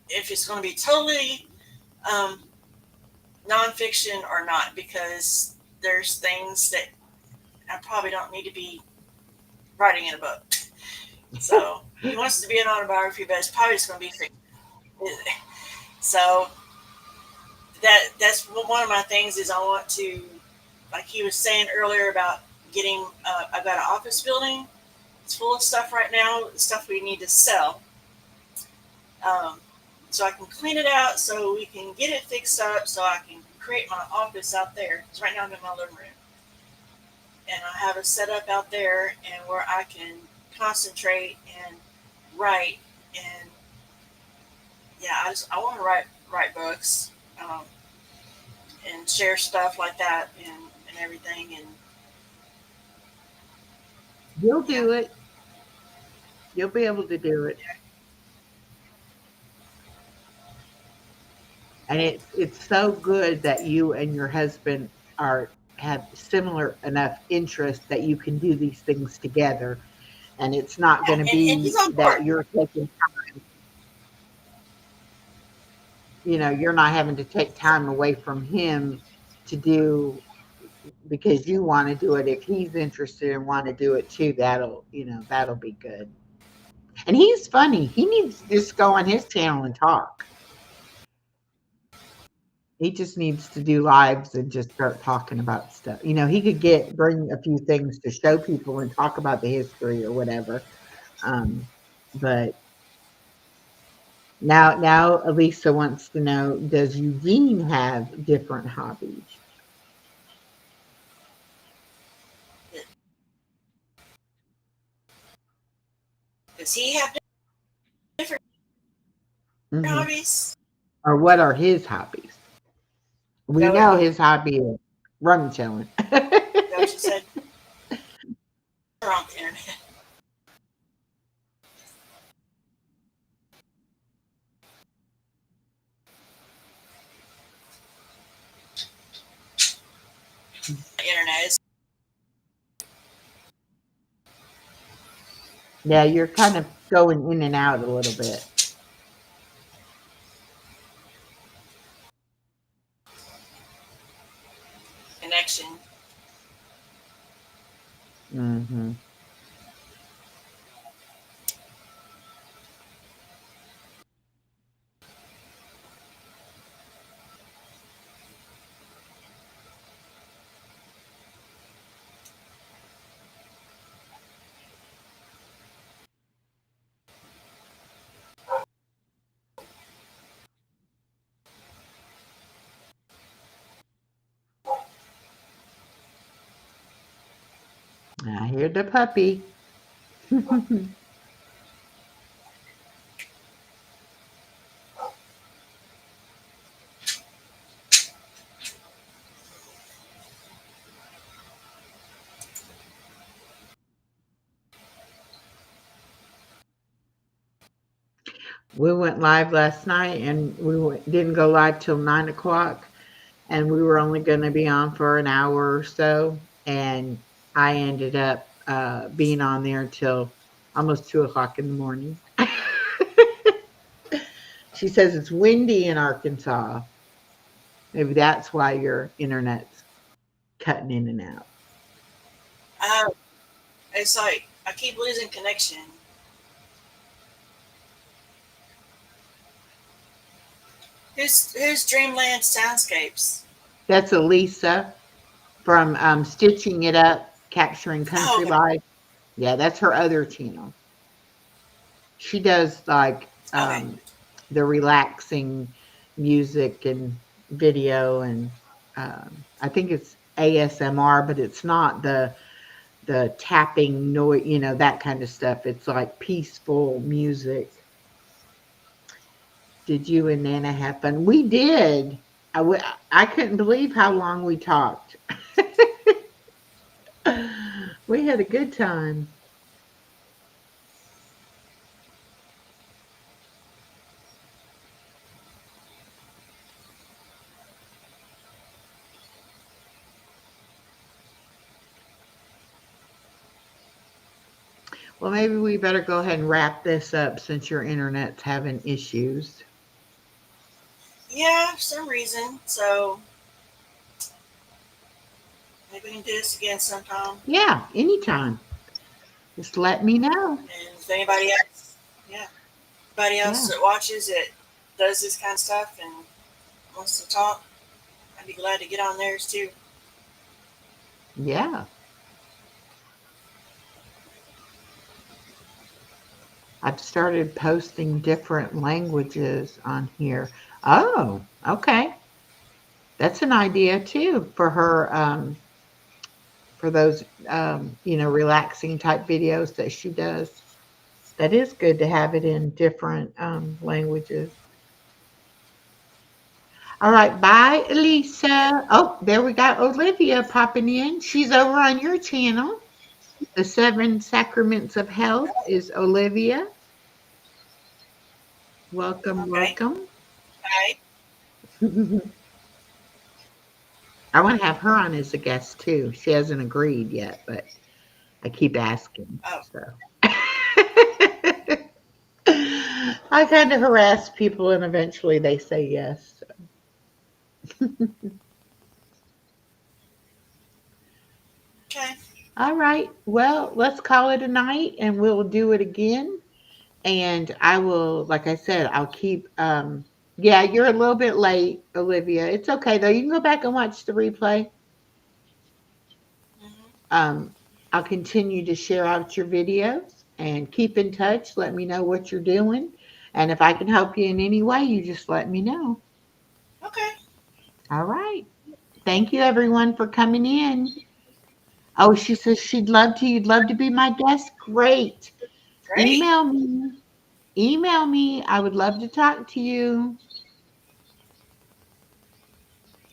if it's going to be totally um, nonfiction or not, because there's things that I probably don't need to be writing in a book. So he wants to be an autobiography, but it's probably just going to be fiction. So that's one of my things is I want to, like he was saying earlier about getting. I've got an office building. It's full of stuff right now, stuff we need to sell. Um, so I can clean it out so we can get it fixed up so I can create my office out there. Because right now I'm in my living room. And I have it set up out there and where I can concentrate and write. And yeah, I want to write books and share stuff like that and everything. And You'll do it. You'll be able to do it. And it's so good that you and your husband have similar enough interests that you can do these things together. And it's not going to and be he's on board. that you're taking, you're not having to take time away from him to do because you want to do it. If he's interested and want to do it too, that'll be good. And he's funny. He needs to just go on his channel and talk. He just needs to do lives and just start talking about stuff. He could bring a few things to show people and talk about the history or whatever. But now Elisa wants to know, does Eugene have different hobbies? Does he have different Hmm. hobbies? Or what are his hobbies? We Go know his hobby is rum chilling. Is that what you said? Or on the internet. The internet is Yeah, you're kind of going in and out a little bit. connection. Hmm. I hear the puppy. We went live last night and didn't go live till 9 o'clock. And we were only going to be on for an hour or so. And I ended up being on there until almost 2 o'clock in the morning. She says it's windy in Arkansas. Maybe that's why your internet's cutting in and out. It's like I keep losing connection. Who's Dreamland Soundscapes? That's Elisa from Stitching It Up, Capturing Country okay. Life. Yeah, that's her other channel. She does like Okay. the relaxing music and video, and I think it's ASMR, but it's not the tapping noise, that kind of stuff. It's like peaceful music. Did you and Nana have fun? We did. I couldn't believe how long we talked. We had a good time. Well, maybe we better go ahead and wrap this up since your internet's having issues. Yeah, for some reason. So maybe we can do this again sometime. Yeah, anytime. Just let me know. And if anybody else, yeah, anybody else Yeah. that watches it does this kind of stuff and wants to talk, I'd be glad to get on theirs too. Yeah. I've started posting different languages on here. Oh, okay. That's an idea too for her, for those, relaxing type videos that she does. That is good to have it in different languages. All right, bye, Elisa. Oh, there we got Olivia popping in. She's over on your channel. The Seven Sacraments of Health is Olivia. Welcome, Okay. welcome. All I want to have her on as a guest too. She hasn't agreed yet, but I keep asking. right. So I kind of harass people and eventually they say yes. Okay. All right. Well, let's call it a night and we'll do it again. And I will, like I said, I'll keep, yeah, you're a little bit late, Olivia. It's okay though. You can go back and watch the replay. Mm-hmm. Um, I'll continue to share out your videos and keep in touch. Let me know what you're doing. And if I can help you in any way, you just let me know. Okay. All right. Thank you, everyone, for coming in. Oh, she says she'd love to. You'd love to be my guest. Great. Great. Email me. Email me. I would love to talk to you.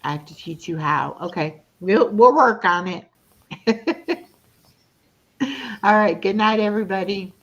I have to teach you how. Okay. We'll work on it. All right. Good night, everybody.